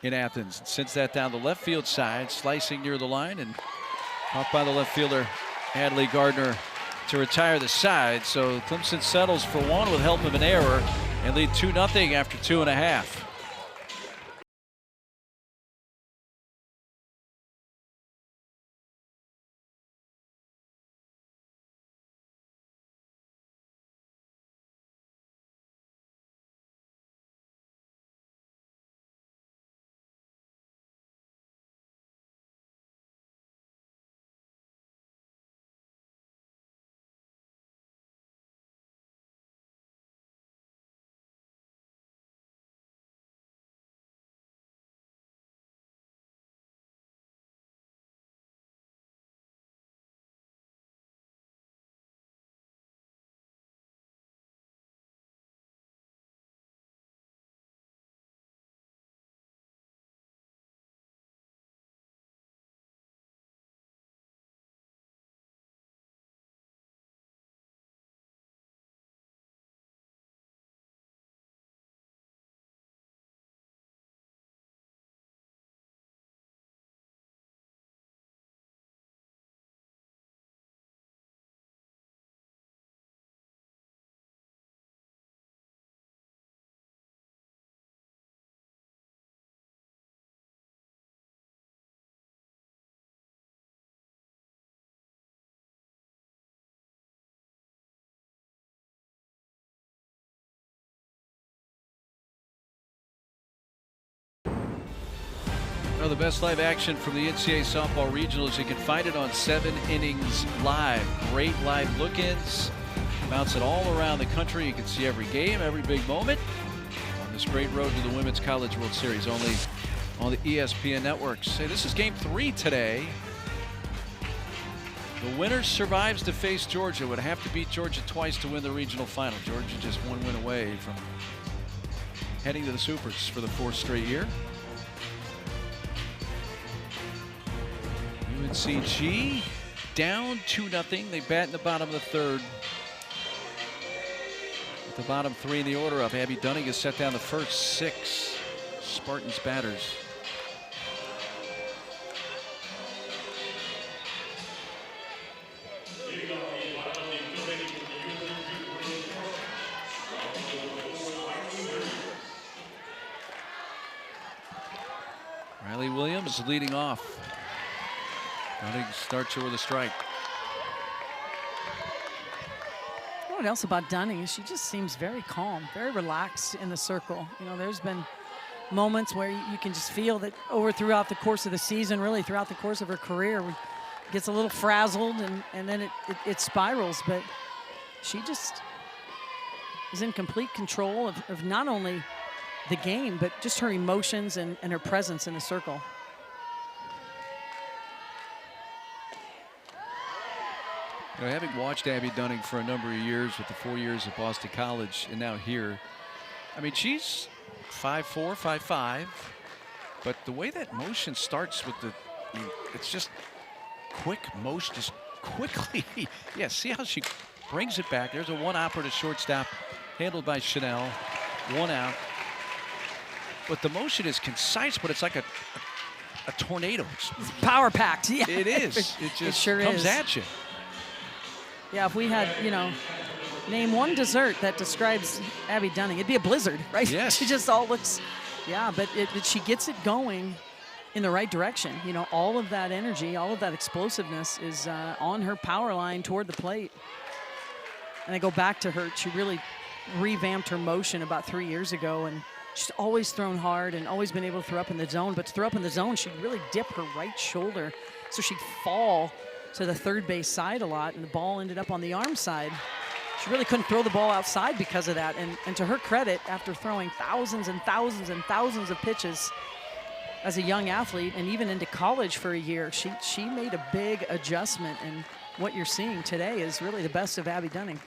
in Athens. Sends that down the left field side, slicing near the line, and caught by the left fielder Adley Gardner to retire the side. So Clemson settles for 1 with help of an error and lead 2-0 after 2.5. Well, the best live action from the NCAA softball regionals, you can find it on 7 Innings Live. Great live look-ins, bouncing all around the country. You can see every game, every big moment on this great road to the Women's College World Series, only on the ESPN networks. Hey, this is game 3 today. The winner survives to face Georgia. Would have to beat Georgia twice to win the regional final. Georgia just 1 win away from heading to the Supers for the 4th straight year. UNCG down 2-0. They bat in the bottom of the 3rd. With the bottom 3 in the order up, Abby Dunning has set down the first 6 Spartans batters. Riley Williams leading off. Dunning starts her with a strike. What else about Dunning is she just seems very calm, very relaxed in the circle. You know, there's been moments where you can just feel that throughout the course of the season, really throughout the course of her career, gets a little frazzled and then it spirals. But she just is in complete control of not only the game, but just her emotions and her presence in the circle. You know, having watched Abby Dunning for a number of years with the 4 years at Boston College and now here, I mean, she's 5'4", 5'5", but the way that motion starts with it's just quick motion, just quickly. Yeah, see how she brings it back. There's a one-hopper to shortstop, handled by Chanel. 1 out. But the motion is concise, but it's like a tornado. It's power-packed. Yeah, it is. It just sure comes is. at you. Yeah, if we had, you know, name one dessert that describes Abby Dunning, it'd be a blizzard, right? Yes. She just all looks, yeah, but she gets it going in the right direction. You know, all of that energy, all of that explosiveness is on her power line toward the plate. And I go back to her, she really revamped her motion about 3 years ago, and she's always thrown hard and always been able to throw up in the zone. But to throw up in the zone, she'd really dip her right shoulder, so she'd fall to the third base side a lot, and the ball ended up on the arm side. She really couldn't throw the ball outside because of that. And to her credit, after throwing thousands and thousands and thousands of pitches as a young athlete and even into college for a year, she made a big adjustment. And what you're seeing today is really the best of Abby Dunning.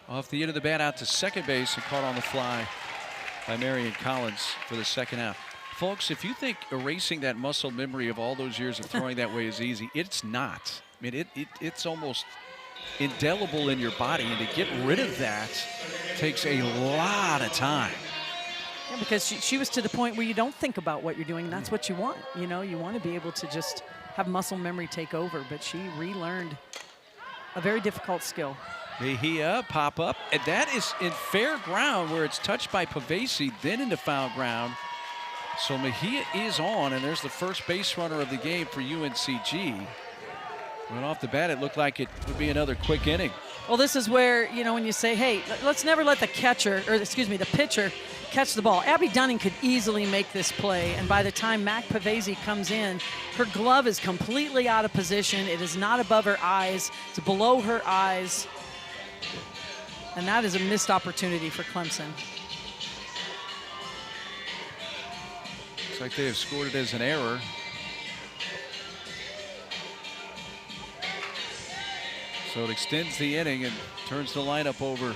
Off the end of the bat out to second base and caught on the fly by Marion Collins for the 2nd out. Folks, if you think erasing that muscle memory of all those years of throwing that way is easy, it's not. I mean, it's almost indelible in your body, and to get rid of that takes a lot of time. Yeah, because she was to the point where you don't think about what you're doing, and that's what you want. You know, you want to be able to just have muscle memory take over, but she relearned a very difficult skill. Mejia pop up, and that is in fair ground where it's touched by Pavesi, then into foul ground. So Mejia is on, and there's the first base runner of the game for UNCG. Right off the bat, it looked like it would be another quick inning. Well, this is where, you know, when you say, hey, let's never let the pitcher catch the ball. Abby Dunning could easily make this play, and by the time Mac Pavesi comes in, her glove is completely out of position. It is not above her eyes. It's below her eyes. And that is a missed opportunity for Clemson. Looks like they have scored it as an error. So it extends the inning and turns the lineup over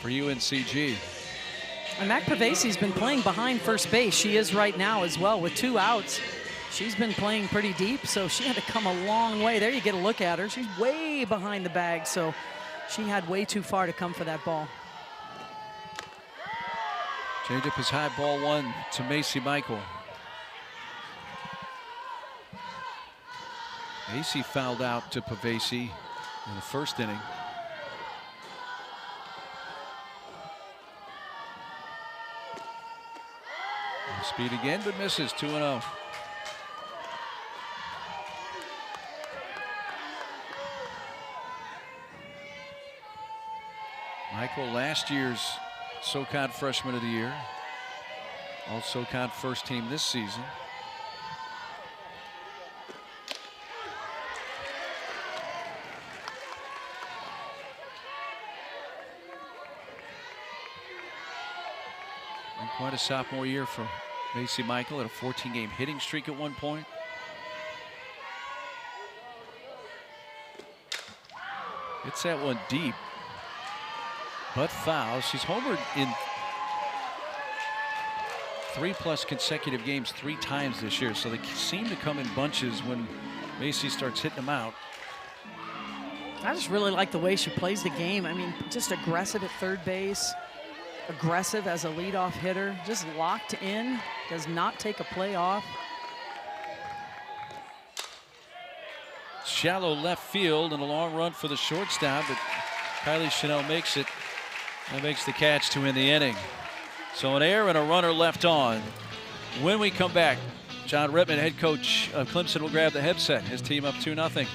for UNCG. And Mac Pavesi's been playing behind first base. She is right now as well with 2 outs. She's been playing pretty deep, so she had to come a long way. There you get a look at her. She's way behind the bag, so she had way too far to come for that ball. Changeup is high, ball 1 to Macy Michael. Macy fouled out to Pavesi in the first inning. Speed again, but misses. 2-0. Michael, last year's SoCon Freshman of the Year. All SoCon first team this season. And quite a sophomore year for Macy Michael, at a 14-game hitting streak at one point. Hits that one deep, but foul. She's homered in 3+ consecutive games 3 times this year, so they seem to come in bunches when Macy starts hitting them out. I just really like the way she plays the game. I mean, just aggressive at third base, aggressive as a leadoff hitter, just locked in, does not take a play off. Shallow left field and a long run for the shortstop, but Kylie Chanel makes it and makes the catch to end the inning. So an error and a runner left on. When we come back, John Rittman, head coach of Clemson, will grab the headset. His team up 2-0.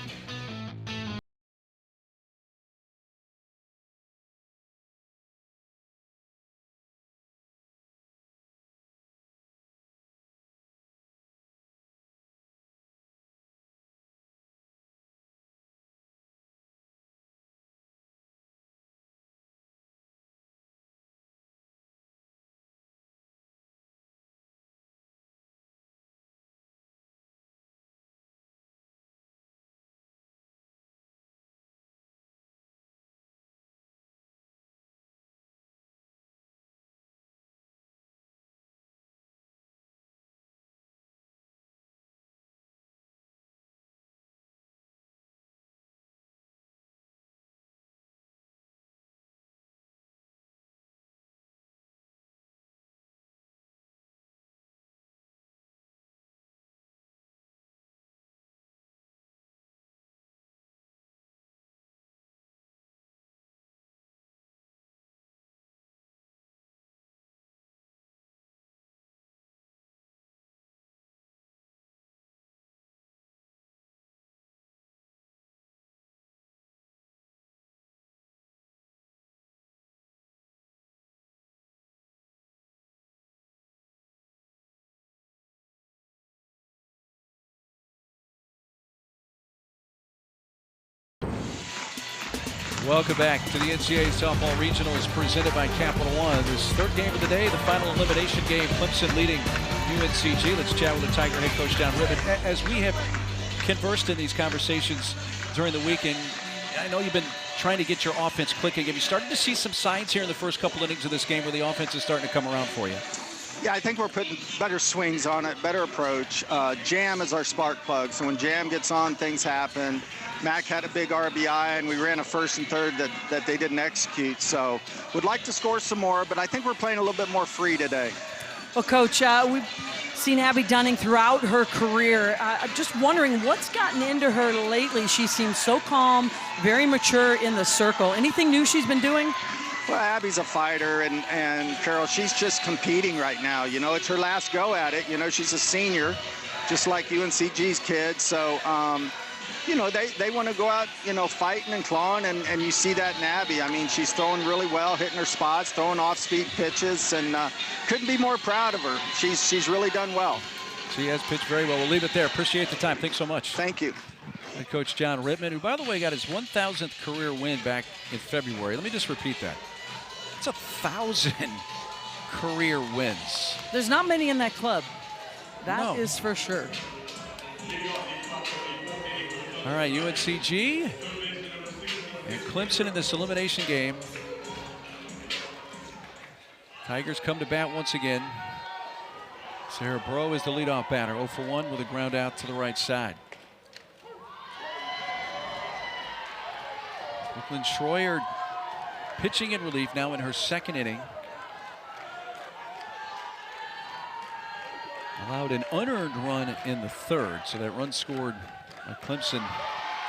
Welcome back to the NCAA Softball Regionals presented by Capital One. This third game of the day, the final elimination game, Clemson leading UNCG. Let's chat with the Tiger head coach, John Rittman. As we have conversed in these conversations during the weekend, I know you've been trying to get your offense clicking. Have you started to see some signs here in the first couple innings of this game where the offense is starting to come around for you? Yeah, I think we're putting better swings on it, better approach. Jam is our spark plug, so when Jam gets on, things happen. Mac had a big RBI, and we ran a first and third that they didn't execute. So would like to score some more, but I think we're playing a little bit more free today. Well, Coach, we've seen Abby Dunning throughout her career. I'm just wondering what's gotten into her lately. She seems so calm, very mature in the circle. Anything new she's been doing? Well, Abby's a fighter, and Carol, she's just competing right now. You know, it's her last go at it. You know, she's a senior, just like UNCG's kids. So, you know, they want to go out, you know, fighting and clawing, and you see that in Abby. I mean, she's throwing really well, hitting her spots, throwing off-speed pitches, and couldn't be more proud of her. She's really done well. She has pitched very well. We'll leave it there. Appreciate the time. Thanks so much. Thank you. And Coach John Rittman, who, by the way, got his 1,000th career win back in February. Let me just repeat that. It's 1,000 career wins. There's not many in that club. That No. is for sure. All right, UNCG and Clemson in this elimination game. Tigers come to bat once again. Sarah Bro is the leadoff batter, 0 for 1 with a ground out to the right side. Brooklyn Schroyer pitching in relief now in her second inning. Allowed an unearned run in the third, so that run scored by Clemson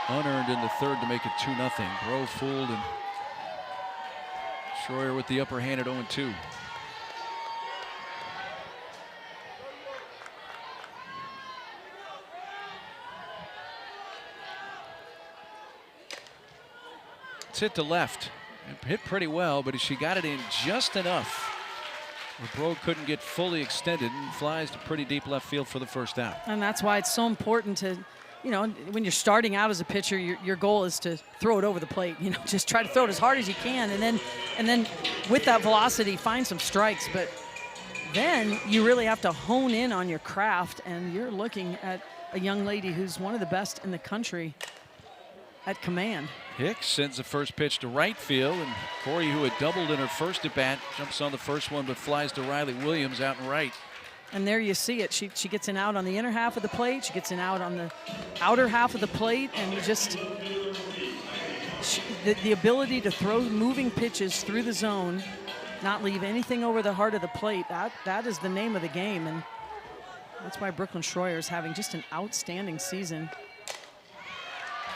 unearned in the third to make it 2-0. Bro fooled, and Schroyer with the upper hand at 0-2. It's hit to left. It hit pretty well, but she got it in just enough LeBron couldn't get fully extended and flies to pretty deep left field for the first out. And that's why it's so important to, you know, when you're starting out as a pitcher, your goal is to throw it over the plate. You know, just try to throw it as hard as you can, and then with that velocity, find some strikes. But then you really have to hone in on your craft, and you're looking at a young lady who's one of the best in the country at command. Hicks sends the first pitch to right field, and Corey, who had doubled in her first at bat, jumps on the first one but flies to Riley Williams out and right. And there you see it. She gets an out on the inner half of the plate. She gets an out on the outer half of the plate, and just the ability to throw moving pitches through the zone, not leave anything over the heart of the plate. That is the name of the game, and that's why Brooklyn Schroyer is having just an outstanding season.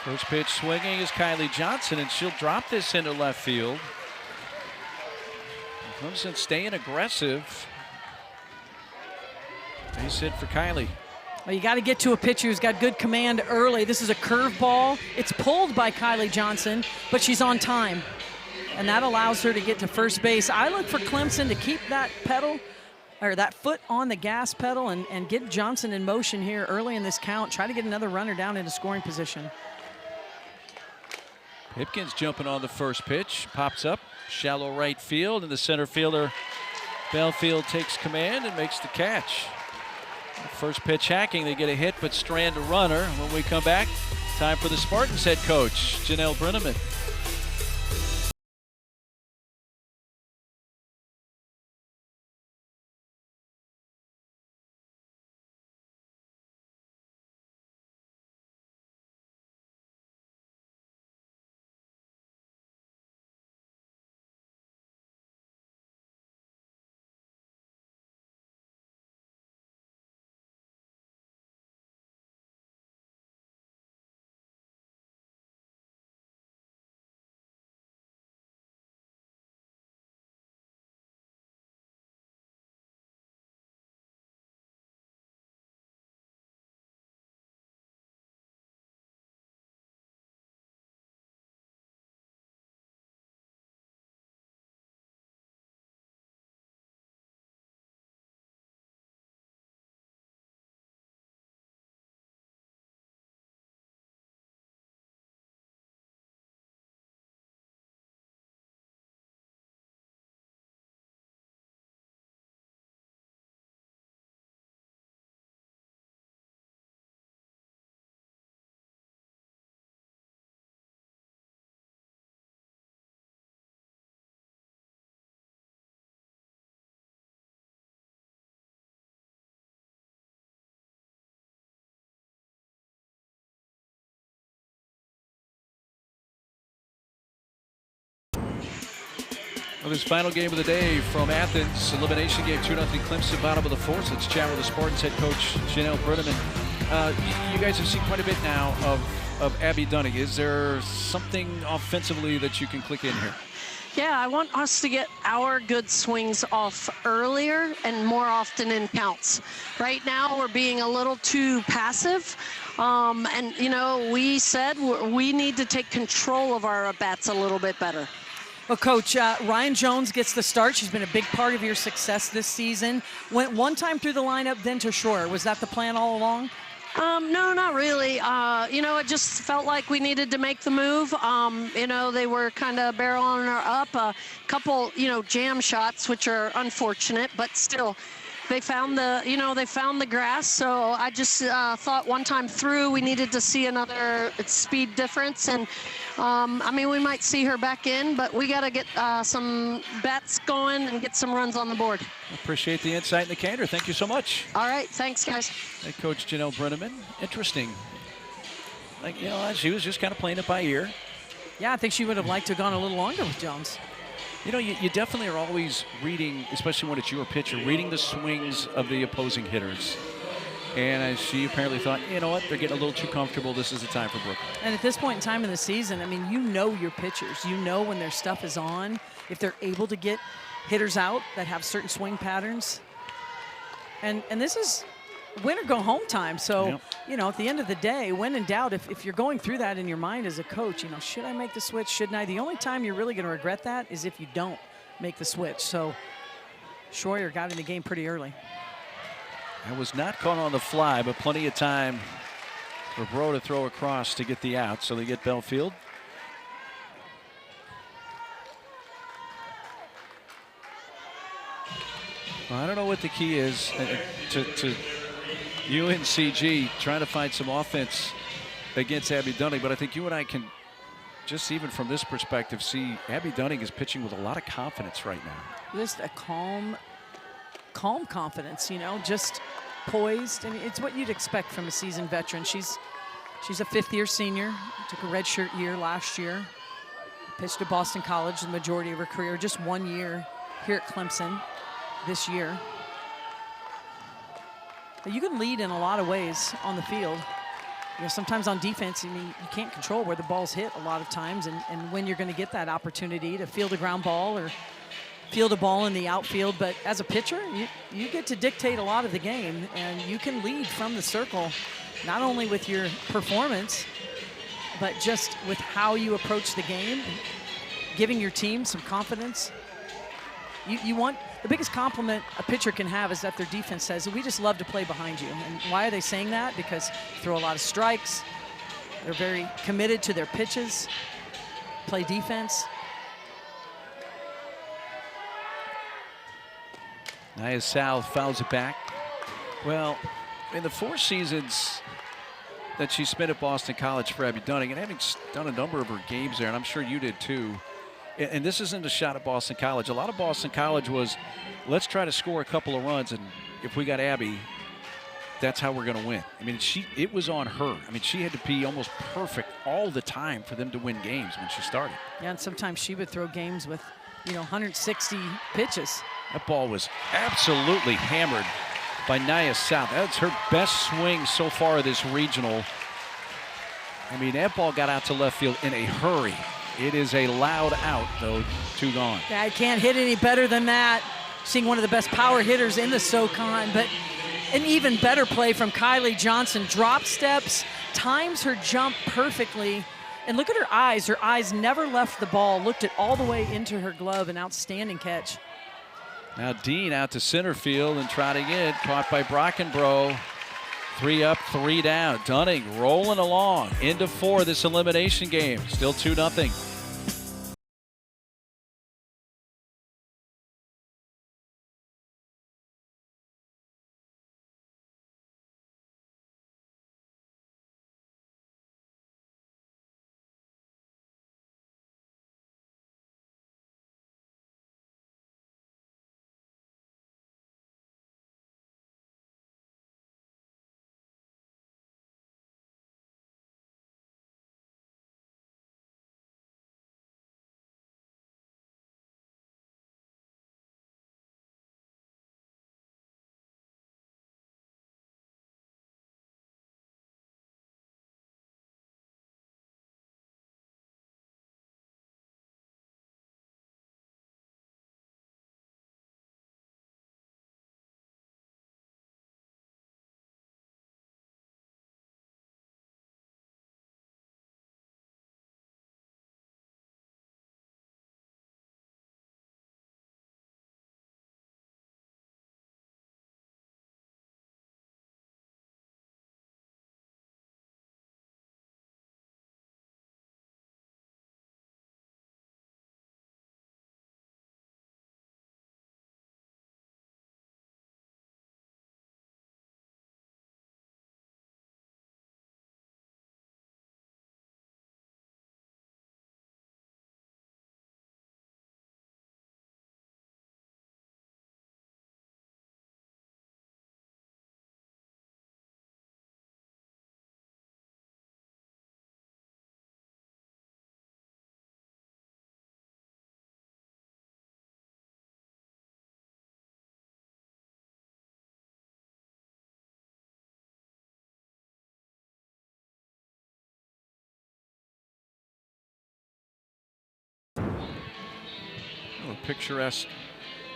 First pitch swinging is Kylie Johnson, and she'll drop this into left field. Clemson staying aggressive. Base hit for Kylie. Well, you got to get to a pitcher who's got good command early. This is a curveball. It's pulled by Kylie Johnson, but she's on time, and that allows her to get to first base. I look for Clemson to keep that pedal, or that foot on the gas pedal, and get Johnson in motion here early in this count. Try to get another runner down into scoring position. Pipkins jumping on the first pitch, pops up, shallow right field, and the center fielder Belfield takes command and makes the catch. First pitch hacking, they get a hit but strand a runner. When we come back, time for the Spartans head coach, Janelle Brenneman. Well, this final game of the day from Athens, elimination game, 2-0 Clemson, bottom of the fourth. Let's chat with the Spartans head coach, Janelle Brenneman. You guys have seen quite a bit now of Abby Dunning. Is there something offensively that you can click in here? Yeah, I want us to get our good swings off earlier and more often in counts. Right now, we're being a little too passive. And, you know, we said we need to take control of our at-bats a little bit better. Well, Coach, Ryan Jones gets the start. She's been a big part of your success this season. Went one time through the lineup, then to Schroyer. Was that the plan all along? No, not really. You know, it just felt like we needed to make the move. You know, they were kind of barreling her up. A couple, you know, jam shots, which are unfortunate, but still, they found the grass. So I just thought one time through we needed to see another speed difference. And I mean, we might see her back in, but we got to get some bats going and get some runs on the board. Appreciate the insight and the candor. Thank you so much. All right, thanks, guys. Head coach Janelle Brenneman. Interesting. Like, you know, she was just kind of playing it by ear. Yeah, I think she would have liked to have gone a little longer with Jones. You know, you definitely are always reading, especially when it's your pitcher, reading the swings of the opposing hitters. And she apparently thought, you know what, they're getting a little too comfortable. This is the time for Brooklyn. And at this point in time in the season, I mean, you know your pitchers. You know when their stuff is on, if they're able to get hitters out that have certain swing patterns. And this is win or go home time. So, yep. You know, at the end of the day, when in doubt, if you're going through that in your mind as a coach, you know, should I make the switch? Shouldn't I? The only time you're really going to regret that is if you don't make the switch. So Schroyer got in the game pretty early. That was not caught on the fly, but plenty of time for Bro to throw across to get the out. So they get Belfield. Well, I don't know what the key is to UNCG trying to find some offense against Abby Dunning, but I think you and I can just even from this perspective see Abby Dunning is pitching with a lot of confidence right now. Just a calm confidence, you know, just poised. I mean, it's what you'd expect from a seasoned veteran. She's a fifth-year senior, took a redshirt year last year, pitched at Boston College the majority of her career, just 1 year here at Clemson this year. But you can lead in a lot of ways on the field. You know, sometimes on defense, I mean, you can't control where the ball's hit a lot of times, and when you're going to get that opportunity to field a ground ball or field a ball in the outfield. But as a pitcher, you get to dictate a lot of the game, and you can lead from the circle, not only with your performance, but just with how you approach the game, giving your team some confidence. You want the biggest compliment a pitcher can have is that their defense says, we just love to play behind you. And why are they saying that? Because they throw a lot of strikes. They're very committed to their pitches, play defense. Nia Sal fouls it back. Well, in the 4 seasons that she spent at Boston College for Abby Dunning, and having done a number of her games there, and I'm sure you did too, and this isn't a shot at Boston College. A lot of Boston College was, let's try to score a couple of runs, and if we got Abby, that's how we're going to win. I mean, it was on her. I mean, she had to be almost perfect all the time for them to win games when she started. Yeah, and sometimes she would throw games with, 160 pitches. That ball was absolutely hammered by Nia South. That's her best swing so far of this regional. I mean, that ball got out to left field in a hurry. It is a loud out, though, 2 gone. Yeah, I can't hit any better than that. Seeing one of the best power hitters in the SoCon, but an even better play from Kylie Johnson. Drop steps, times her jump perfectly. And look at her eyes. Her eyes never left the ball, looked it all the way into her glove. An outstanding catch. Now Dean out to center field and trotting in, caught by Brockenbrough. 3 up, 3 down. Dunning rolling along into 4 this elimination game. Still 2-0. A picturesque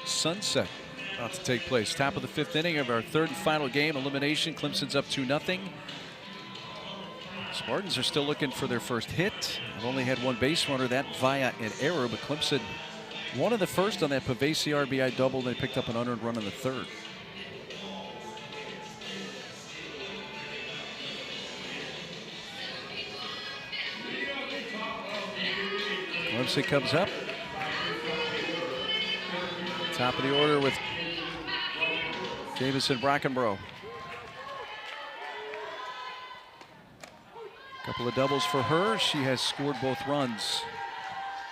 sunset about to take place. Top of the 5th inning of our 3rd and final game. Elimination. Clemson's up 2-0. Spartans are still looking for their first hit. They've only had 1 base runner, that via an error, but Clemson One of the first on that Pavesi RBI double. They picked up an unearned run in the third. Clemson comes up. Top of the order with Jamison Brockenbrough. Couple of doubles for her. She has scored both runs.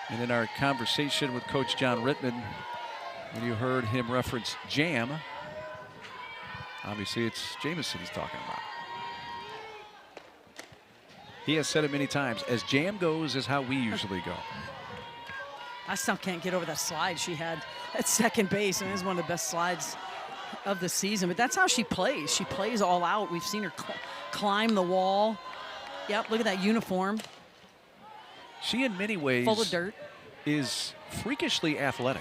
And in our conversation with Coach John Rittman, when you heard him reference Jam, obviously it's Jamison he's talking about. He has said it many times, as Jam goes is how we usually go. I still can't get over that slide she had at second base. I mean, it was one of the best slides of the season, but that's how she plays. She plays all out. We've seen her climb the wall. Yep, look at that uniform. She, in many ways, full of dirt, is freakishly athletic.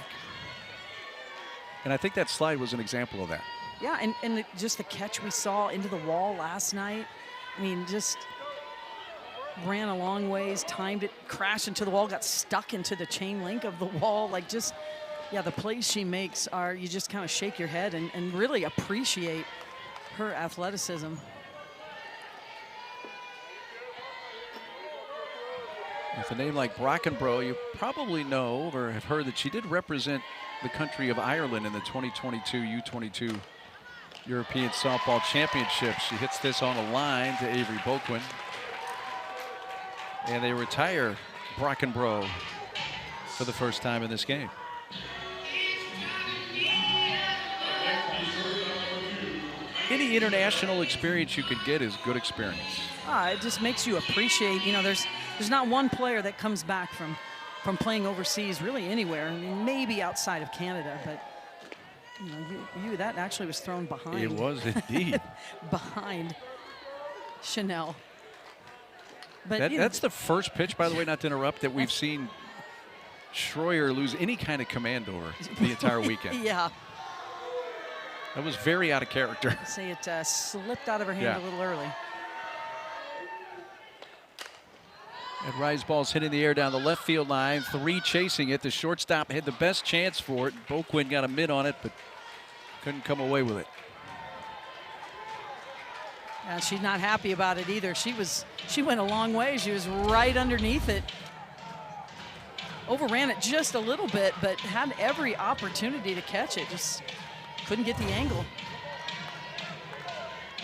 And I think that slide was an example of that. Yeah, and just the catch we saw into the wall last night. I mean, just ran a long ways, timed it, crashed into the wall, got stuck into the chain link of the wall. Like, just, yeah, the plays she makes are, you just kind of shake your head and really appreciate her athleticism. With a name like Brockenbrough, you probably know or have heard that she did represent the country of Ireland in the 2022 U22 European Softball Championship. She hits this on a line to Avery Boquin. And they retire Brockenbrough for the first time in this game. Any international experience you could get is good experience. It just makes you appreciate, you know, there's not one player that comes back from playing overseas really anywhere. I mean, maybe outside of Canada, but you know, that actually was thrown behind. It was indeed. Behind Chanel. But that's the first pitch, by the way, not to interrupt, that we've seen Schroyer lose any kind of command over the entire weekend. Yeah. That was very out of character. Say it slipped out of her hand a little early. And Rise ball's hitting the air down the left field line. 3 chasing it. The shortstop had the best chance for it. Boquin got a mid on it, but couldn't come away with it. And she's not happy about it either. She went a long way. She was right underneath it. Overran it just a little bit, but had every opportunity to catch it. Just couldn't get the angle.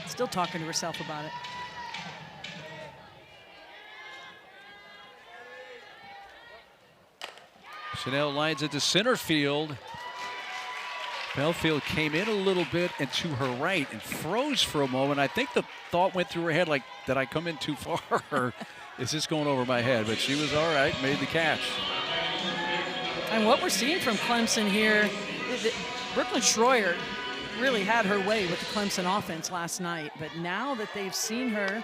Still talking to herself about it. Chanel lines it to center field. Belfield came in a little bit and to her right and froze for a moment. I think the thought went through her head like, did I come in too far? Or is this going over my head? But she was all right, made the catch. And what we're seeing from Clemson here, Brooklyn Schroyer really had her way with the Clemson offense last night. But now that they've seen her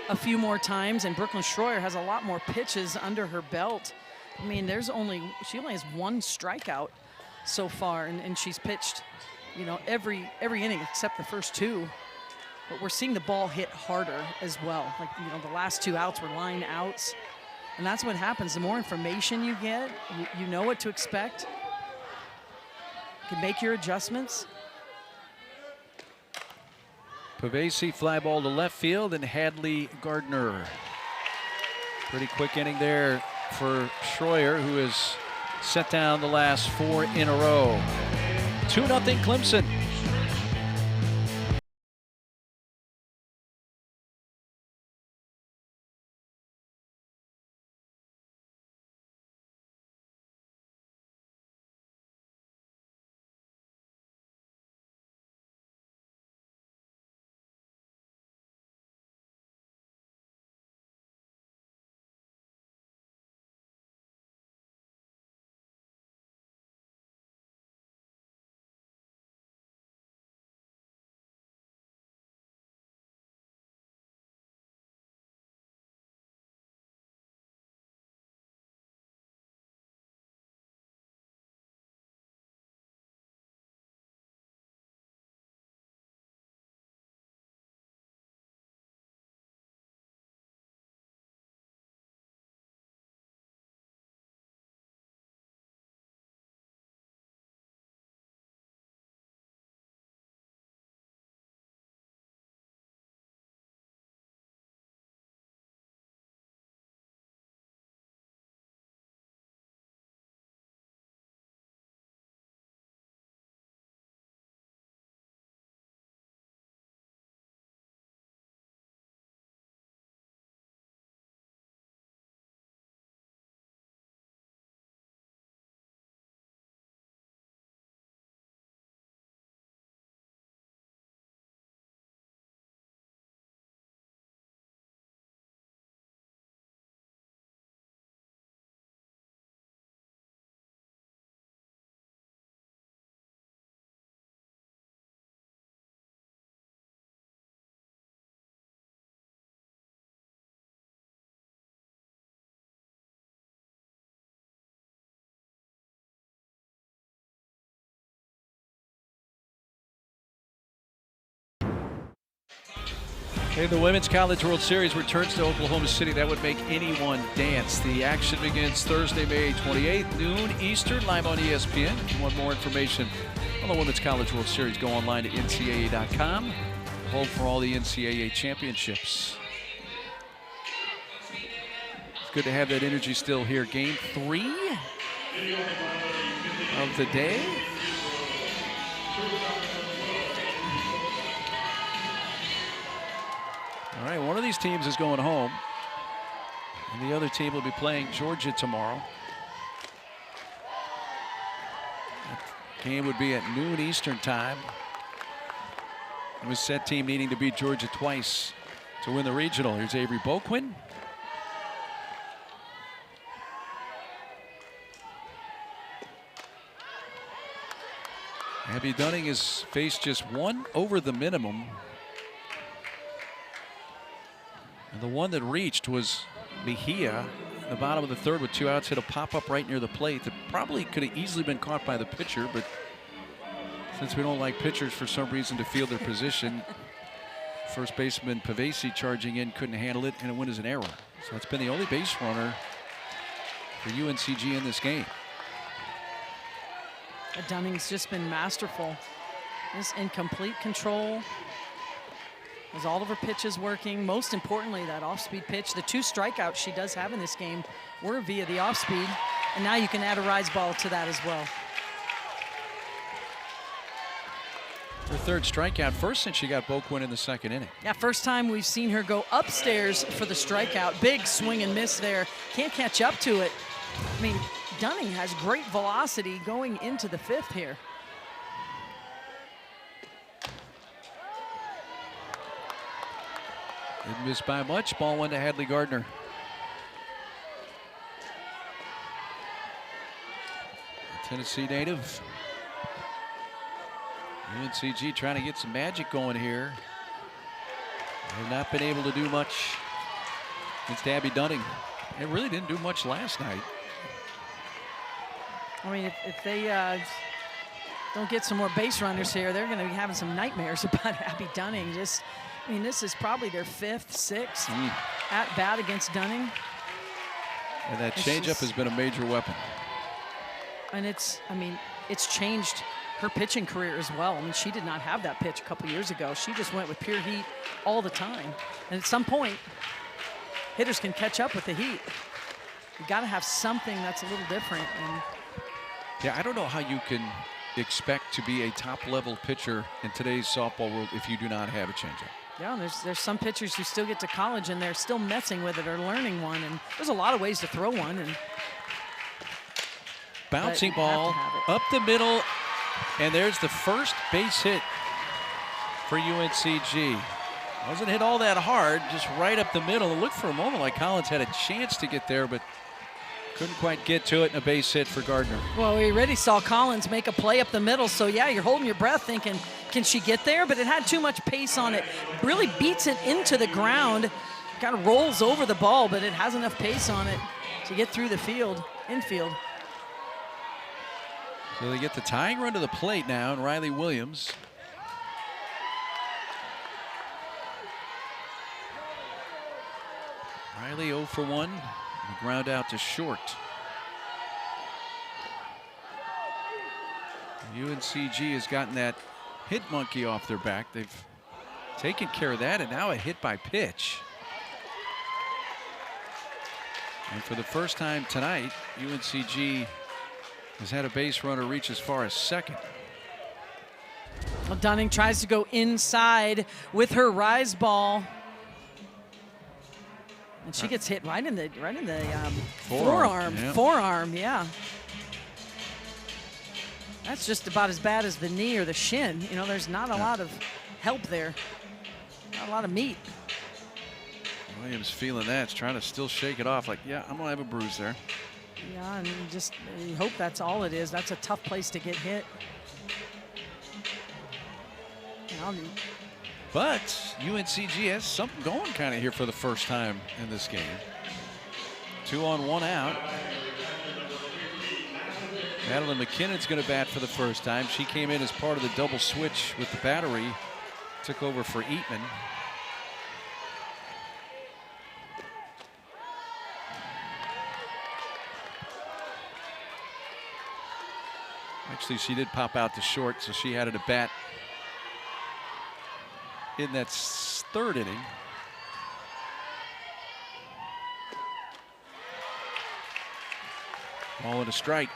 a few more times and Brooklyn Schroyer has a lot more pitches under her belt, I mean, she only has 1 strikeout so far, and she's pitched, you know, every inning except the first 2. But we're seeing the ball hit harder as well. Like, you know, the last 2 outs were line outs, and that's what happens. The more information you get, you know what to expect. You can make your adjustments. Pavesi fly ball to left field, and Hadley Gardner. Pretty quick inning there for Schroyer, who has set down the last 4 in a row. 2-0 Clemson. Okay, the Women's College World Series returns to Oklahoma City. That would make anyone dance. The action begins Thursday, May 28th, noon Eastern, live on ESPN. If you want more information on the Women's College World Series, go online to ncaa.com. Home for all the NCAA championships. It's good to have that energy still here. Game 3 of the day. All right, one of these teams is going home, and the other team will be playing Georgia tomorrow. That game would be at noon Eastern time. It was said team needing to beat Georgia twice to win the regional. Here's Avery Boquin. Abby Dunning has faced just one over the minimum. And the one that reached was Mejia. The bottom of the third with 2 outs, hit a pop-up right near the plate that probably could have easily been caught by the pitcher, but since we don't like pitchers for some reason to field their position, first baseman Pavesi charging in couldn't handle it, and it went as an error. So it's been the only base runner for UNCG in this game. Dunning's just been masterful. Just in complete control. As all of her pitches working. Most importantly, that off-speed pitch. The 2 strikeouts she does have in this game were via the off-speed. And now you can add a rise ball to that as well. Her 3rd strikeout, first since she got Boquin in the 2nd inning. Yeah, first time we've seen her go upstairs for the strikeout. Big swing and miss there. Can't catch up to it. I mean, Dunning has great velocity going into the 5th here. Didn't miss by much. Ball 1 to Hadley Gardner. Tennessee native. UNCG trying to get some magic going here. They've not been able to do much against Abby Dunning. It really didn't do much last night. I mean, if they don't get some more base runners here, they're going to be having some nightmares about Abby Dunning. I mean, this is probably their 5th, 6th at bat against Dunning. And that changeup has been a major weapon. And it's changed her pitching career as well. I mean, she did not have that pitch a couple years ago. She just went with pure heat all the time. And at some point, hitters can catch up with the heat. You got to have something that's a little different. And yeah, I don't know how you can expect to be a top-level pitcher in today's softball world if you do not have a changeup. Yeah, there's some pitchers who still get to college and they're still messing with it or learning one, and there's a lot of ways to throw one. And bouncing ball up the middle, and there's the first base hit for UNCG. Wasn't hit all that hard, just right up the middle. It looked for a moment like Collins had a chance to get there, but couldn't quite get to it, and a base hit for Gardner. Well, we already saw Collins make a play up the middle, so yeah, you're holding your breath thinking, can she get there? But it had too much pace on it. Really beats it into the ground. Kind of rolls over the ball, but it has enough pace on it to get through the field, infield. So they get the tying run to the plate now, and Riley Williams. Riley 0 for 1. The ground out to short. UNCG has gotten that hit monkey off their back. They've taken care of that, and now a hit by pitch. And for the first time tonight, UNCG has had a base runner reach as far as 2nd. Well, Dunning tries to go inside with her rise ball. And she gets hit right in the forearm. Yeah. Forearm, yeah. That's just about as bad as the knee or the shin. You know, there's not a lot of help there. Not a lot of meat. Williams feeling that. He's trying to still shake it off. Like, yeah, I'm going to have a bruise there. Yeah, and you hope that's all it is. That's a tough place to get hit. But UNCG has something going kind of here for the first time in this game. 2 on 1 out. Madeline McKinnon's going to bat for the first time. She came in as part of the double switch with the battery. Took over for Eatman. Actually, she did pop out to short, so she had it at bat in that third inning. Ball and a strike.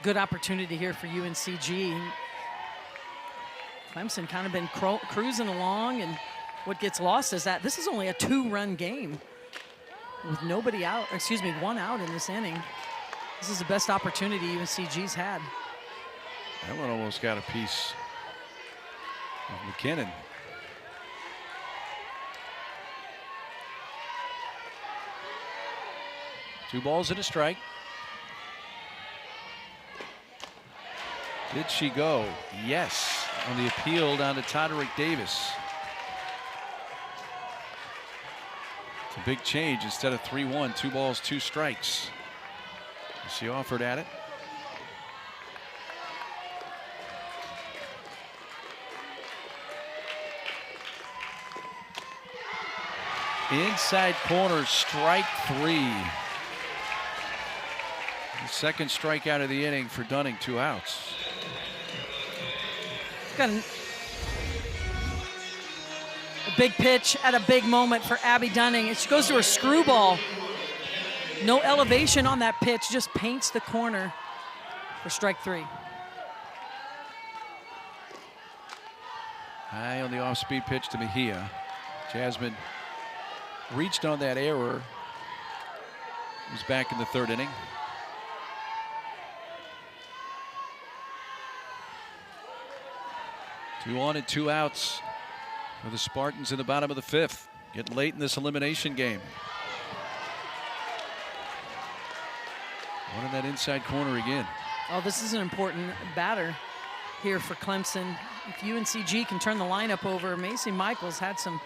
Good opportunity here for UNCG. Clemson kind of been cruising along, and what gets lost is that this is only a 2-run game with nobody out, excuse me, 1 out in this inning. This is the best opportunity UNCG's had. That one almost got a piece of McKinnon. Two balls and a strike. Did she go? Yes, on the appeal down to Toderick Davis. It's a big change. Instead of 3-1, 2 balls, 2 strikes. She offered at it. Inside corner, strike 3. The second strikeout of the inning for Dunning, 2 outs. Got a big pitch at a big moment for Abby Dunning. It goes to her screwball. No elevation on that pitch, just paints the corner for strike 3. High on the off-speed pitch to Mejia. Jasmine reached on that error. Was back in the third inning. Two on and 2 outs for the Spartans in the bottom of the 5th. Getting late in this elimination game. One in that inside corner again. Oh, this is an important batter here for Clemson. If UNCG can turn the lineup over, Macy Michaels had some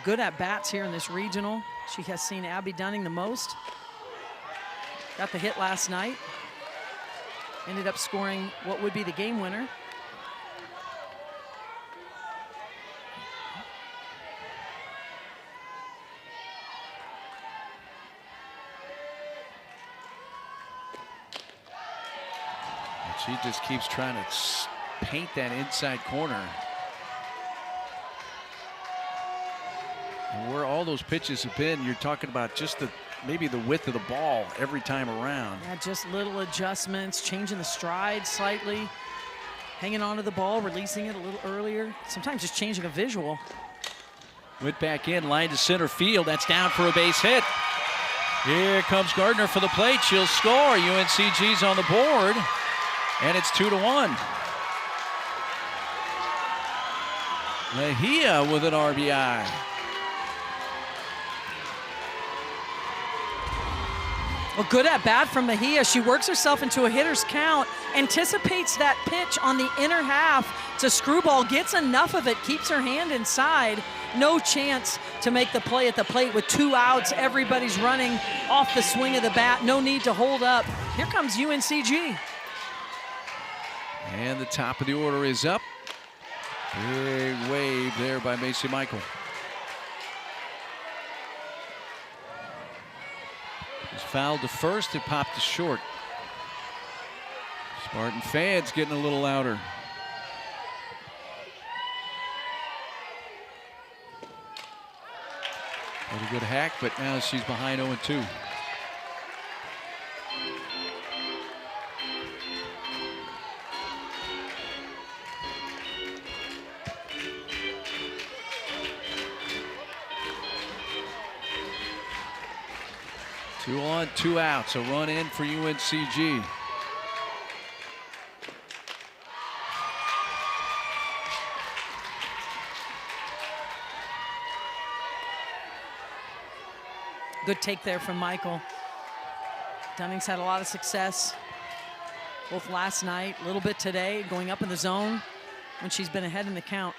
good at-bats here in this regional. She has seen Abby Dunning the most. Got the hit last night. Ended up scoring what would be the game winner. She just keeps trying to paint that inside corner. And where all those pitches have been, you're talking about just maybe the width of the ball every time around. Yeah, just little adjustments, changing the stride slightly, hanging onto the ball, releasing it a little earlier. Sometimes just changing a visual. Went back in, line to center field. That's down for a base hit. Here comes Gardner for the plate. She'll score. UNCG's on the board. And it's 2-1. Mejia with an RBI. Well, good at bat from Mejia. She works herself into a hitter's count, anticipates that pitch on the inner half to screwball, gets enough of it, keeps her hand inside. No chance to make the play at the plate with 2 outs. Everybody's running off the swing of the bat. No need to hold up. Here comes UNCG. And the top of the order is up. Big wave there by Macy Michael. It's fouled to first, it popped to short. Spartan fans getting a little louder. Pretty good hack, but now she's behind 0-2. Two on, 2 outs. A run in for UNCG. Good take there from Michael. Dunning's had a lot of success, both last night, a little bit today, going up in the zone when she's been ahead in the count.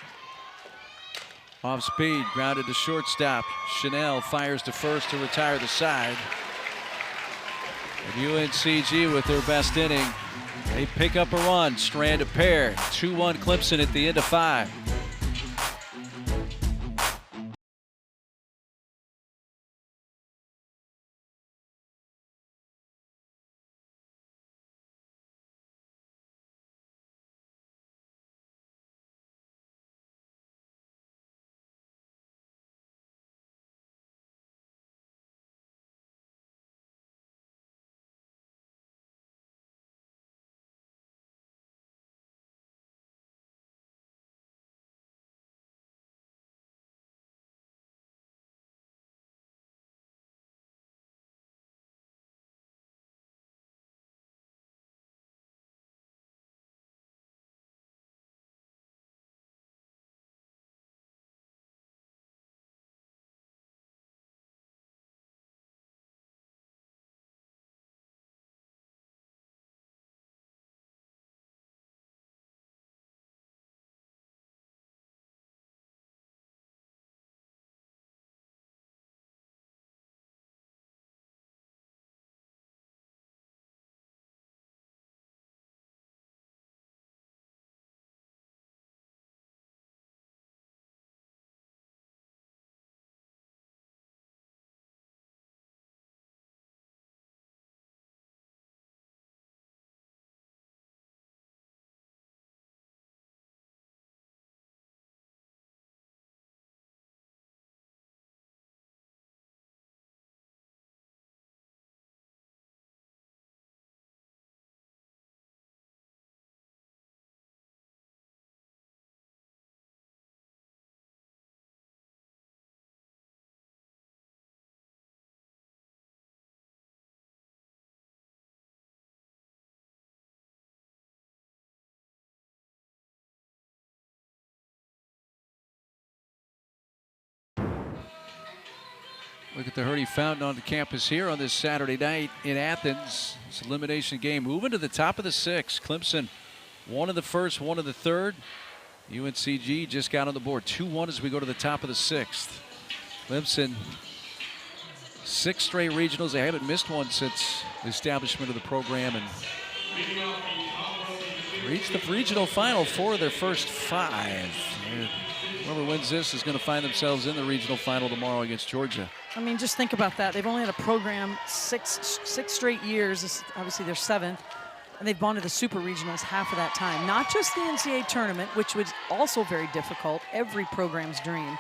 Off speed, grounded to shortstop. Chanel fires to first to retire the side. And UNCG with their best inning. They pick up a run, strand a pair. 2-1 Clemson at the end of 5. Look at the Hurdy Fountain on the campus here on this Saturday night in Athens. It's an elimination game. Moving to the top of the sixth. Clemson, one in the first, one in the third. UNCG just got on the board. 2-1 as we go to the top of the sixth. Clemson, 6 straight regionals. They haven't missed one since the establishment of the program and reached the regional final 4 of their first 5. And whoever wins this is going to find themselves in the regional final tomorrow against Georgia. I mean, just think about that. They've only had a program six straight years. This, obviously, their 7th. And they've gone to the super regionals half of that time. Not just the NCAA tournament, which was also very difficult, every program's dream.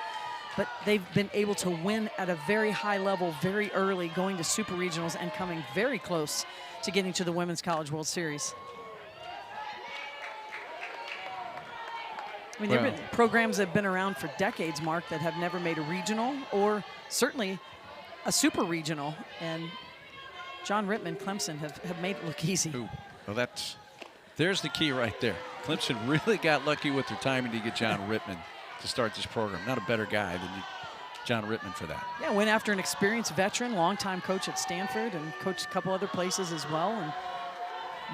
But they've been able to win at a very high level very early, going to super regionals and coming very close to getting to the Women's College World Series. I mean, there have been programs that have been around for decades, Mark, that have never made a regional or certainly a super regional. And John Rittman, Clemson, have made it look easy. Ooh. Well, there's the key right there. Clemson really got lucky with their timing to get John Rittman to start this program. Not a better guy than John Rittman for that. Yeah, went after an experienced veteran, longtime coach at Stanford and coached a couple other places as well. And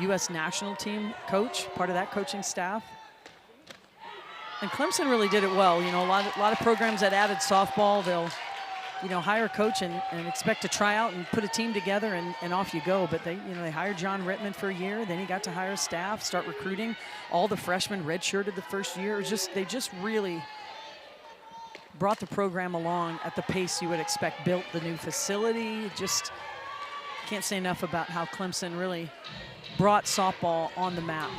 U.S. national team coach, part of that coaching staff. And Clemson really did it well. You know, a lot of programs that added softball, they'll, you know, hire a coach and expect to try out and put a team together and off you go. But they hired John Rittman for a year. Then he got to hire staff, start recruiting. All the freshmen redshirted the first year. It was they just really brought the program along at the pace you would expect. Built the new facility. Just can't say enough about how Clemson really brought softball on the map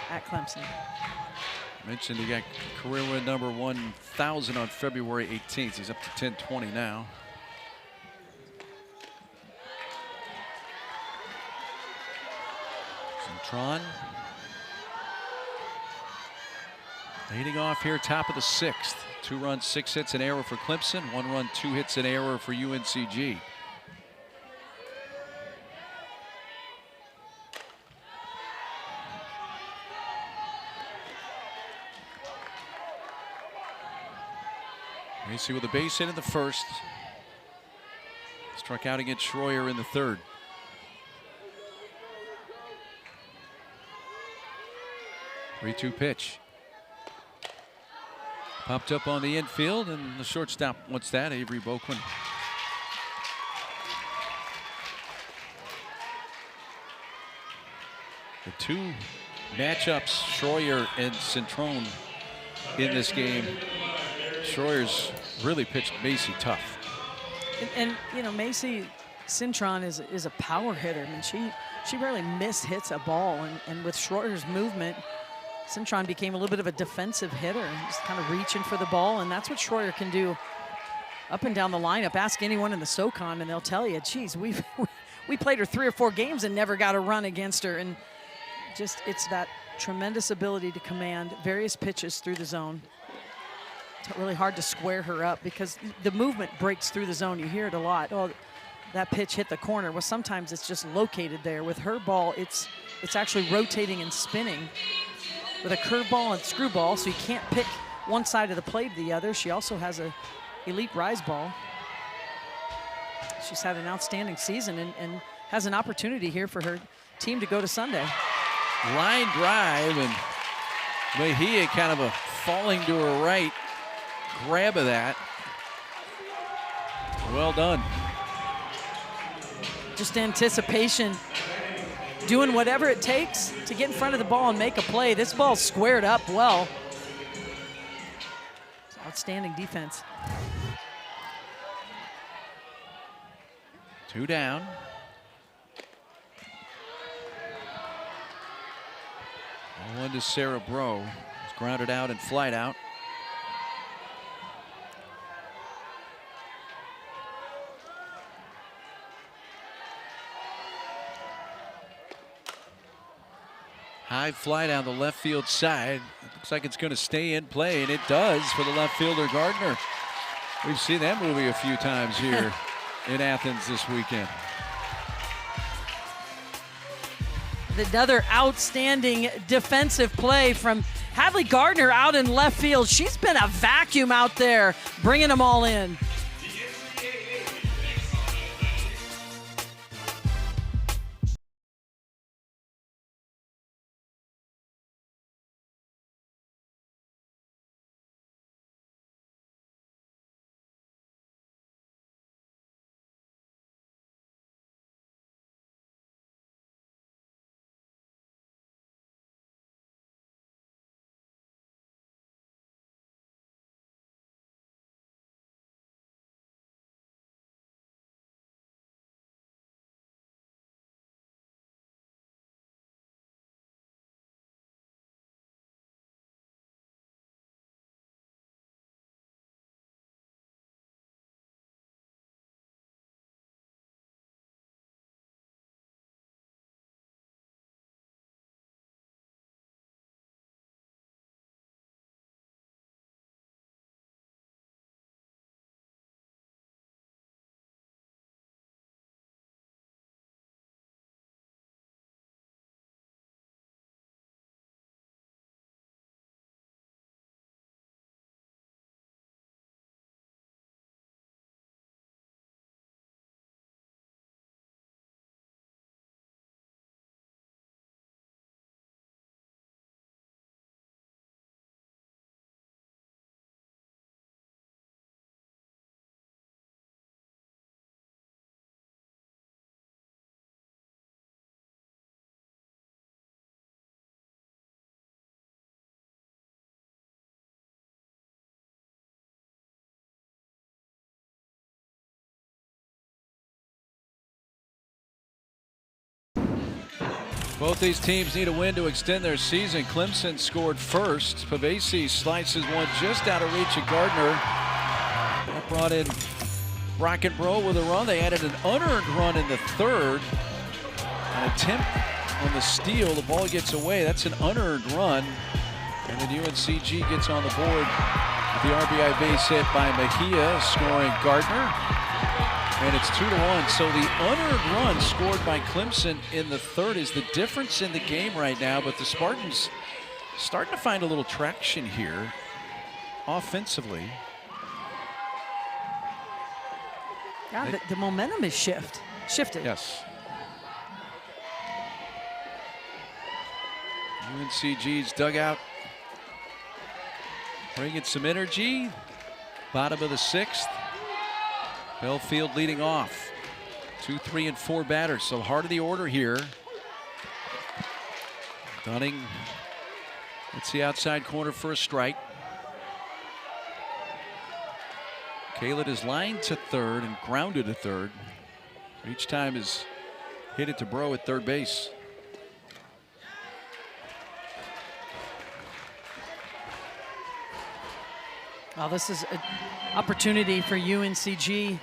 at Clemson. Mentioned he got career win number 1,000 on February 18th. He's up to 1020 now. Cintron leading off here, top of the 6th. 2 runs, 6 hits, an error for Clemson. 1 run, 2 hits, an error for UNCG. Macy with a base hit in the first. Struck out against Schroyer in the third. Three-two pitch. Popped up on the infield, and the shortstop wants that, Avery Boquin. The 2 matchups, Schroyer and Cintron, in this game. Schroyer's really pitched Macy tough. And you know, Macy Cintron is a power hitter. I mean, she rarely hits a ball. And with Schroyer's movement, Cintron became a little bit of a defensive hitter, just kind of reaching for the ball. And that's what Schroyer can do up and down the lineup. Ask anyone in the SoCon, and they'll tell you, geez, we played her 3 or 4 games and never got a run against her. And just it's that tremendous ability to command various pitches through the zone. It's really hard to square her up because the movement breaks through the zone. You hear it a lot. Oh, that pitch hit the corner. Well, sometimes it's just located there. With her ball, it's actually rotating and spinning with a curveball and screwball, so you can't pick one side of the plate or the other. She also has a elite rise ball. She's had an outstanding season and has an opportunity here for her team to go to Sunday. Line drive, and Mejia kind of a falling to her right. Grab of that. Well done. Just anticipation. Doing whatever it takes to get in front of the ball and make a play. This ball's squared up well. Outstanding defense. 2 down. 1 to Sarah Bro. It's grounded out and flied out. High fly down the left field side. It looks like it's going to stay in play, and it does for the left fielder Gardner. We've seen that movie a few times here in Athens this weekend. Another outstanding defensive play from Hadley Gardner out in left field. She's been a vacuum out there, bringing them all in. Both these teams need a win to extend their season. Clemson scored first. Pavesi slices one just out of reach of Gardner. That brought in Brockenbrough with a run. They added an unearned run in the third. An attempt on the steal. The ball gets away. That's an unearned run. And then UNCG gets on the board with the RBI base hit by Mejia, scoring Gardner. And it's 2-1. So the unearned run scored by Clemson in the third is the difference in the game right now. But the Spartans starting to find a little traction here offensively. Yeah, the momentum is shifted. Yes. UNCG's dugout bringing some energy. Bottom of the sixth. Belfield leading off. 2, 3, and 4 batters. So heart of the order here. Dunning hits the outside corner for a strike. Kaled is lined to third and grounded to third. Each time is hit it to Bro at third base. Well, this is an opportunity for UNCG.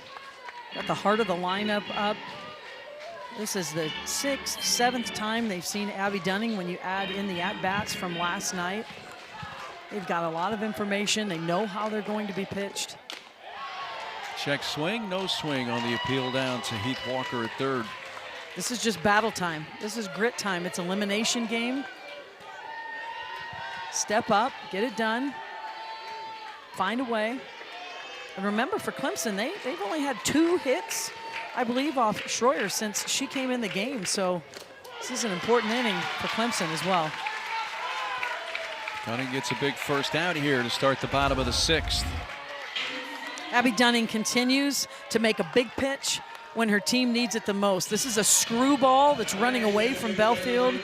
Got the heart of the lineup up. This is the 6th, 7th time they've seen Abby Dunning when you add in the at-bats from last night. They've got a lot of information. They know how they're going to be pitched. Check swing, no swing on the appeal down to Heath Walker at third. This is just battle time. This is grit time. It's an elimination game. Step up, get it done. Find a way. And remember, for Clemson, they've only had 2 hits, I believe, off Schroyer since she came in the game. So this is an important inning for Clemson as well. Dunning gets a big first out here to start the bottom of the 6th. Abby Dunning continues to make a big pitch when her team needs it the most. This is a screwball that's running away from Belfield.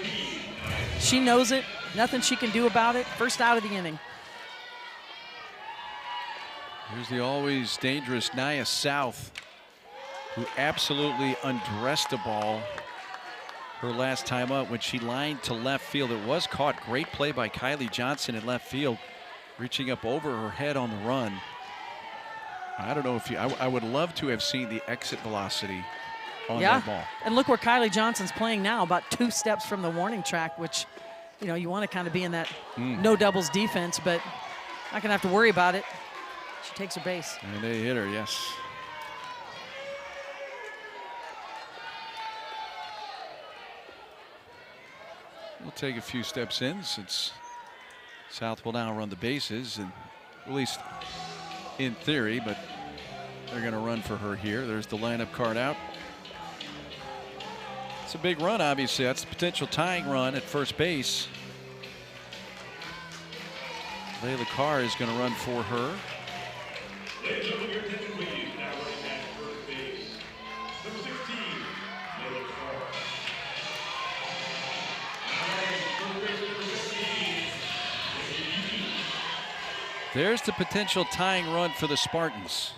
She knows it. Nothing she can do about it. First out of the inning. Here's the always dangerous Nia South, who absolutely undressed the ball her last time up when she lined to left field. It was caught. Great play by Kylie Johnson in left field, reaching up over her head on the run. I don't know if I would love to have seen the exit velocity on that ball. And look where Kylie Johnson's playing now, about 2 steps from the warning track, which, you know, you want to kind of be in that no doubles defense, but not going to have to worry about it. She takes her base. And they hit her, yes. We'll take a few steps in since South will now run the bases, and at least in theory, but they're going to run for her here. There's the lineup card out. It's a big run, obviously. That's the potential tying run at first base. Layla Carr is going to run for her. There's the potential tying run for the Spartans.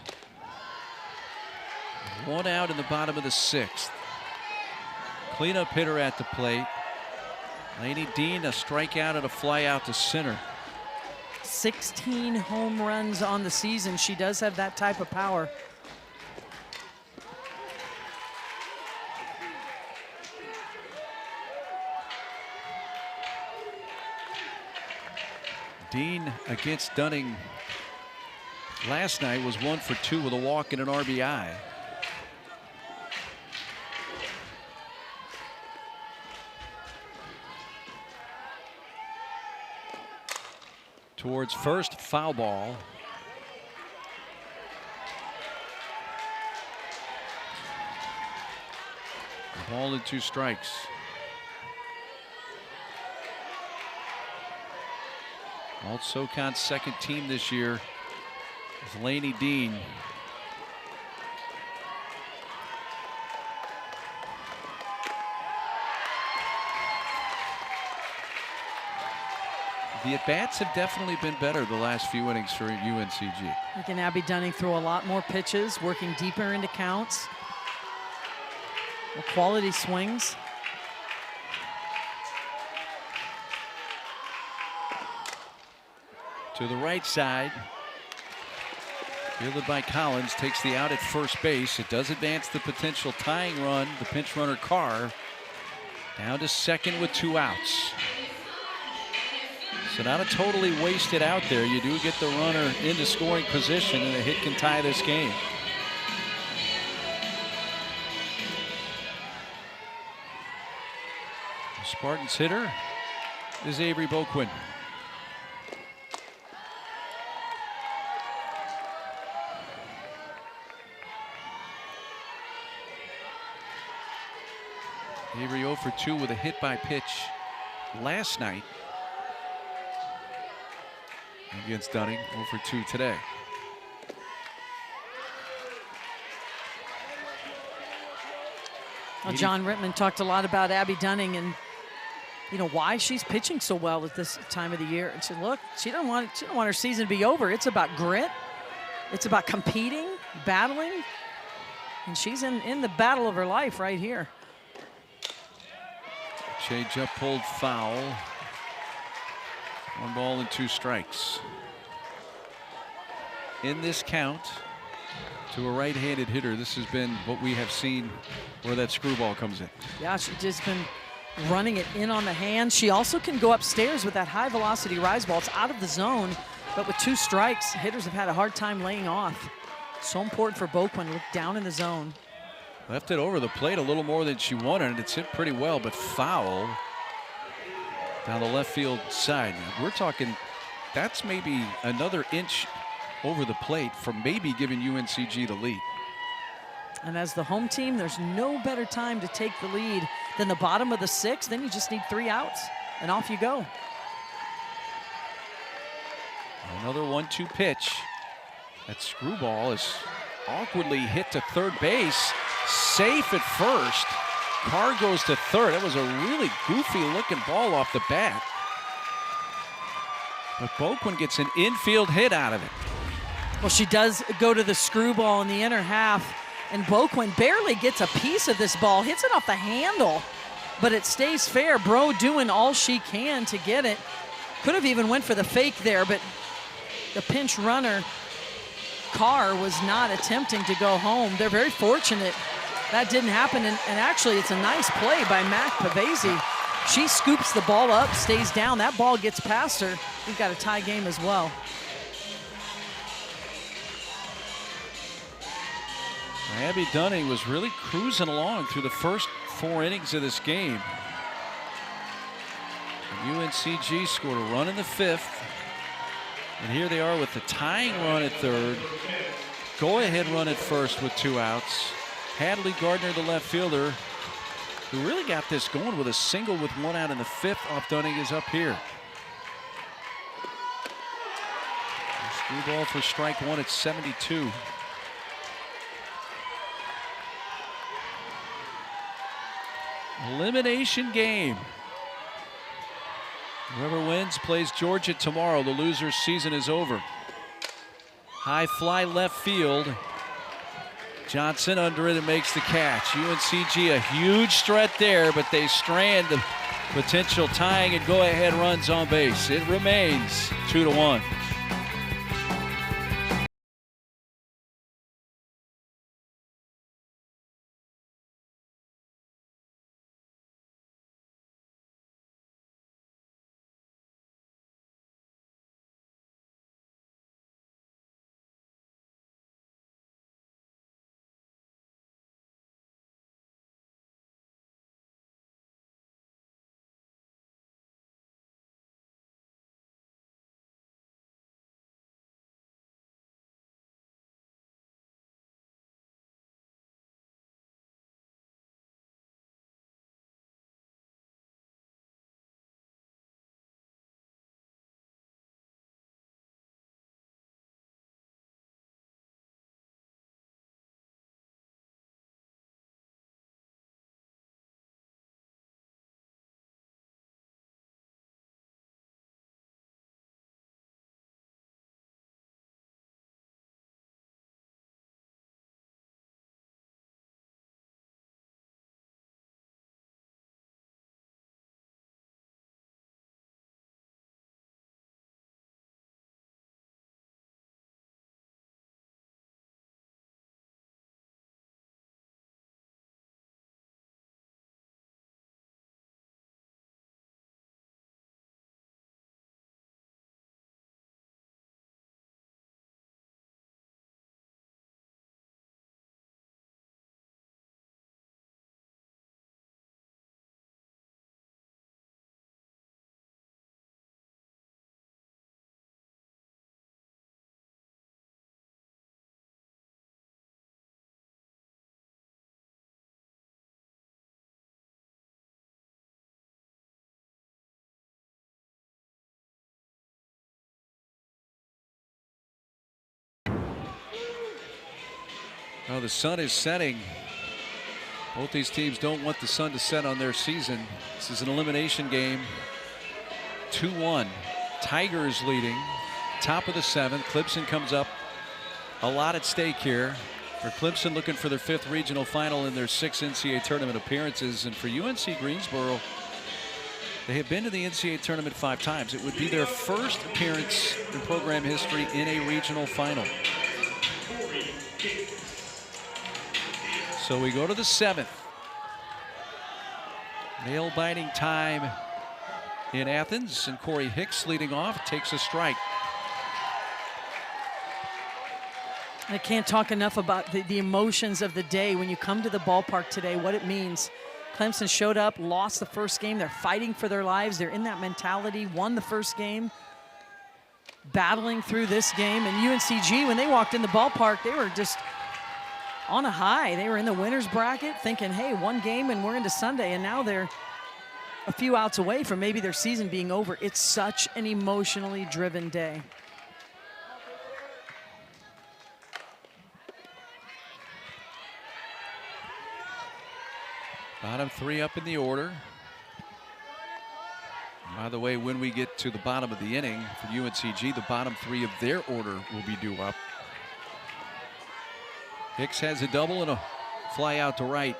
1 out in the bottom of the 6th. Cleanup hitter at the plate. Lainey Dean, a strikeout and a fly out to center. 16 home runs on the season. She does have that type of power. Dean against Dunning last night was 1 for 2 with a walk and an RBI. Towards first, foul ball. Ball and 2 strikes. Alt SoCon's second team this year is Lainey Dean. The at-bats have definitely been better the last few innings for UNCG. Making Abby Dunning throw a lot more pitches, working deeper into counts. Well, quality swings. to the right side. Fielded by Collins, takes the out at first base. It does advance the potential tying run. The pinch runner Carr down to second with 2 outs. So not a totally wasted out there. You do get the runner into scoring position, and a hit can tie this game. The Spartans hitter is Avery Boquin. Avery 0 for 2 with a hit by pitch last night against Dunning. 0 for 2 today. Well, John Rittman talked a lot about Abby Dunning and why she's pitching so well at this time of the year. And said, look, she don't want her season to be over. It's about grit. It's about competing, battling, and she's in the battle of her life right here. Change up pulled foul. 1 ball and 2 strikes. In this count to a right-handed hitter, this has been what we have seen where that screwball comes in. Yeah, she's just been running it in on the hand. She also can go upstairs with that high velocity rise ball. It's out of the zone, but with 2 strikes, hitters have had a hard time laying off. So important for Boquin. Look down in the zone. Left it over the plate a little more than she wanted, and it's hit pretty well, but foul down the left field side. We're talking that's maybe another inch over the plate from maybe giving UNCG the lead. And as the home team, there's no better time to take the lead than the bottom of the 6th. Then you just need 3 outs, and off you go. Another 1-2 pitch. That screwball is awkwardly hit to third base. Safe at first. Carr goes to third. That was a really goofy looking ball off the bat. But Boquin gets an infield hit out of it. Well, she does go to the screwball in the inner half, and Boquin barely gets a piece of this ball. Hits it off the handle, but it stays fair. Bro doing all she can to get it. Could have even went for the fake there, but the pinch runner, Carr, was not attempting to go home. They're very fortunate that didn't happen, and actually it's a nice play by Mac Pavese. She scoops the ball up, stays down. That ball gets past her. We've got a tie game as well. Abby Dunning was really cruising along through the first 4 innings of this game. And UNCG scored a run in the 5th. And here they are with the tying run at third. Go-ahead run at first with 2 outs. Hadley Gardner, the left fielder, who really got this going with a single with 1 out in the 5th off Dunning, is up here. Screwball for strike 1 at 72. Elimination game. Whoever wins plays Georgia tomorrow. The loser's season is over. High fly left field. Johnson under it and makes the catch. UNCG a huge threat there, but they strand the potential tying and go-ahead runs on base. It remains 2-1. Well, the sun is setting. Both these teams don't want the sun to set on their season. This is an elimination game. 2-1. Tigers leading. Top of the 7th. Clemson comes up. A lot at stake here. For Clemson, looking for their 5th regional final in their 6 NCAA tournament appearances. And for UNC Greensboro, they have been to the NCAA tournament 5 times. It would be their first appearance in program history in a regional final. So we go to the 7th. Nail-biting time in Athens, and Corey Hicks leading off, takes a strike. I can't talk enough about the emotions of the day when you come to the ballpark today, what it means. Clemson showed up, lost the first game. They're fighting for their lives. They're in that mentality, won the first game, battling through this game. And UNCG, when they walked in the ballpark, they were just on a high. They were in the winner's bracket thinking, hey, 1 game and we're into Sunday. And now they're a few outs away from maybe their season being over. It's such an emotionally driven day. Bottom 3 up in the order. By the way, when we get to the bottom of the inning for UNCG, the bottom 3 of their order will be due up. Hicks has a double and a fly out to right.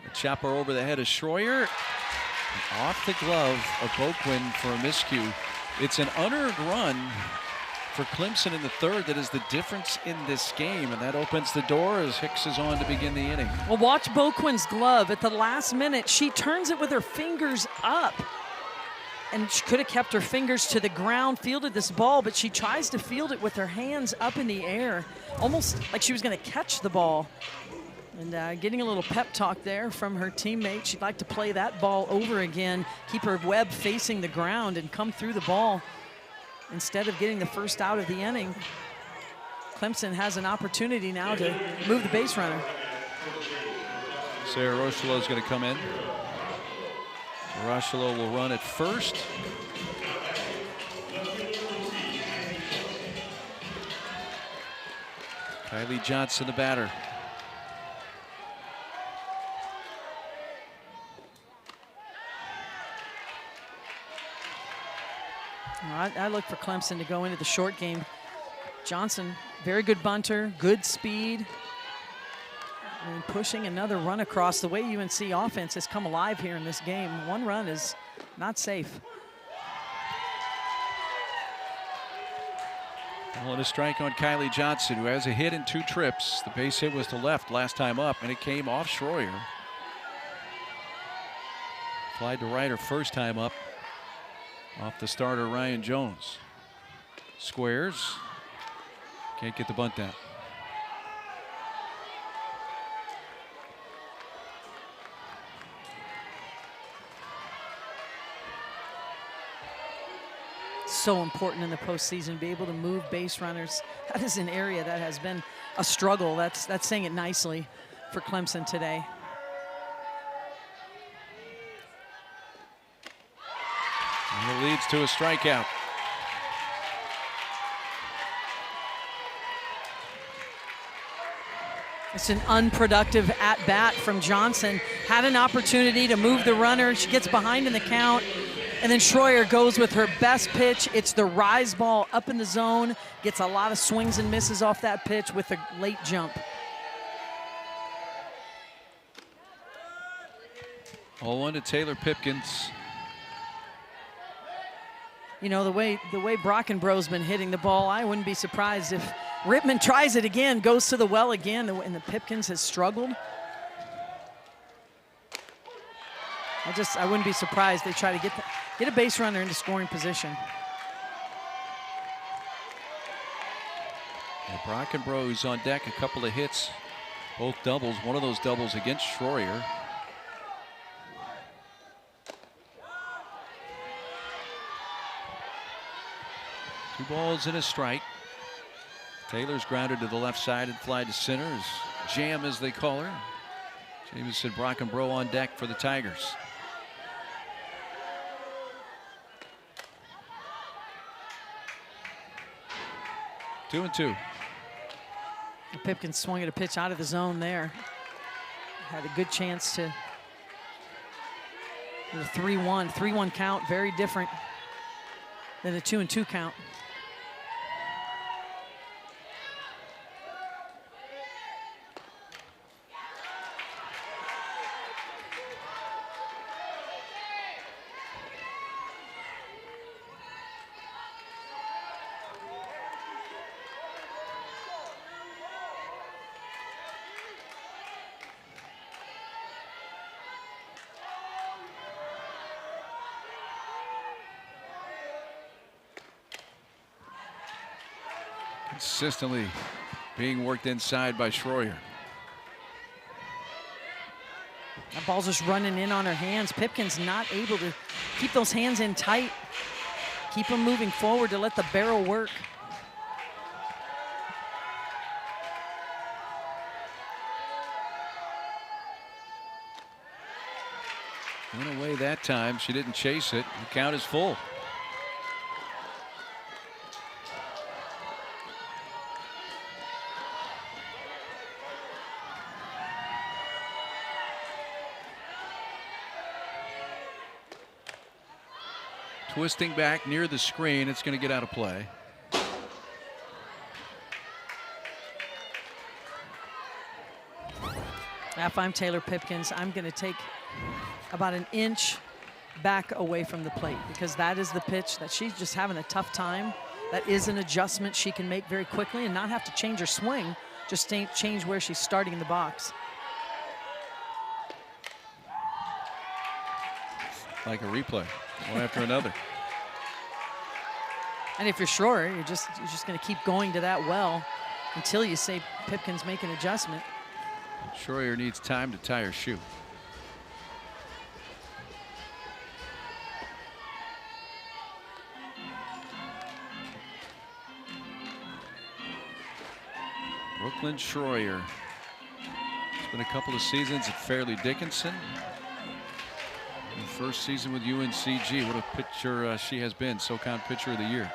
A chopper over the head of Schroyer. And off the glove of Boquin for a miscue. It's an unearned run for Clemson in the 3rd that is the difference in this game, and that opens the door as Hicks is on to begin the inning. Well, watch Boquin's glove. At the last minute, she turns it with her fingers up. And she could have kept her fingers to the ground, fielded this ball, but she tries to field it with her hands up in the air, almost like she was going to catch the ball. And getting a little pep talk there from her teammate. She'd like to play that ball over again, keep her web facing the ground and come through the ball instead of getting the first out of the inning. Clemson has an opportunity now to move the base runner. Sarah Rocheleau is going to come in. Rocheleau will run at first. Kylie Johnson, the batter. I look for Clemson to go into the short game. Johnson, very good bunter, good speed. And pushing another run across. The way UNC offense has come alive here in this game, 1 run is not safe. Well, and a strike on Kylie Johnson, who has a hit in 2 trips. The base hit was to left last time up, and it came off Schroyer. Flied to right her first time up, off the starter Ryan Jones. Squares, can't get the bunt down. So important in the postseason to be able to move base runners. That is an area that has been a struggle. That's saying it nicely for Clemson today. And it leads to a strikeout. It's an unproductive at-bat from Johnson. Had an opportunity to move the runner. She gets behind in the count. And then Schroyer goes with her best pitch. It's the rise ball up in the zone. Gets a lot of swings and misses off that pitch with a late jump. 0-1 to Taylor Pipkins. You know, the way Brockenbro's been hitting the ball, I wouldn't be surprised if Rittman tries it again, goes to the well again, and the Pipkins has struggled. I wouldn't be surprised they try to get a base runner into scoring position. And Brockenbro, who's on deck, a couple of hits, both doubles. One of those doubles against Schroyer. Two balls and a strike. Taylor's grounded to the left side and fly to center. Jam, as they call her. Jamison Brockenbro on deck for the Tigers. Two and two. Pipkins swung at a pitch out of the zone there. Had a good chance to the 3-1. 3-1 count, very different than a 2-2 count. Consistently being worked inside by Schroyer. That ball's just running in on her hands. Pipkins not able to keep those hands in tight. Keep them moving forward to let the barrel work. Went away that time. She didn't chase it. The count is full. Twisting back near the screen, it's going to get out of play. If I'm Taylor Pipkins, I'm going to take about an inch back away from the plate, because that is the pitch that she's just having a tough time. That is an adjustment she can make very quickly and not have to change her swing, just change where she's starting in the box. Like a replay, one after another. And if you're Schroyer, you're just going to keep going to that well until you say Pipkins make an adjustment. Schroyer needs time to tie her shoe. Brooklyn Schroyer. It's been a couple of seasons at Fairleigh Dickinson. First season with UNCG. What a pitcher she has been. SoCon Pitcher of the Year.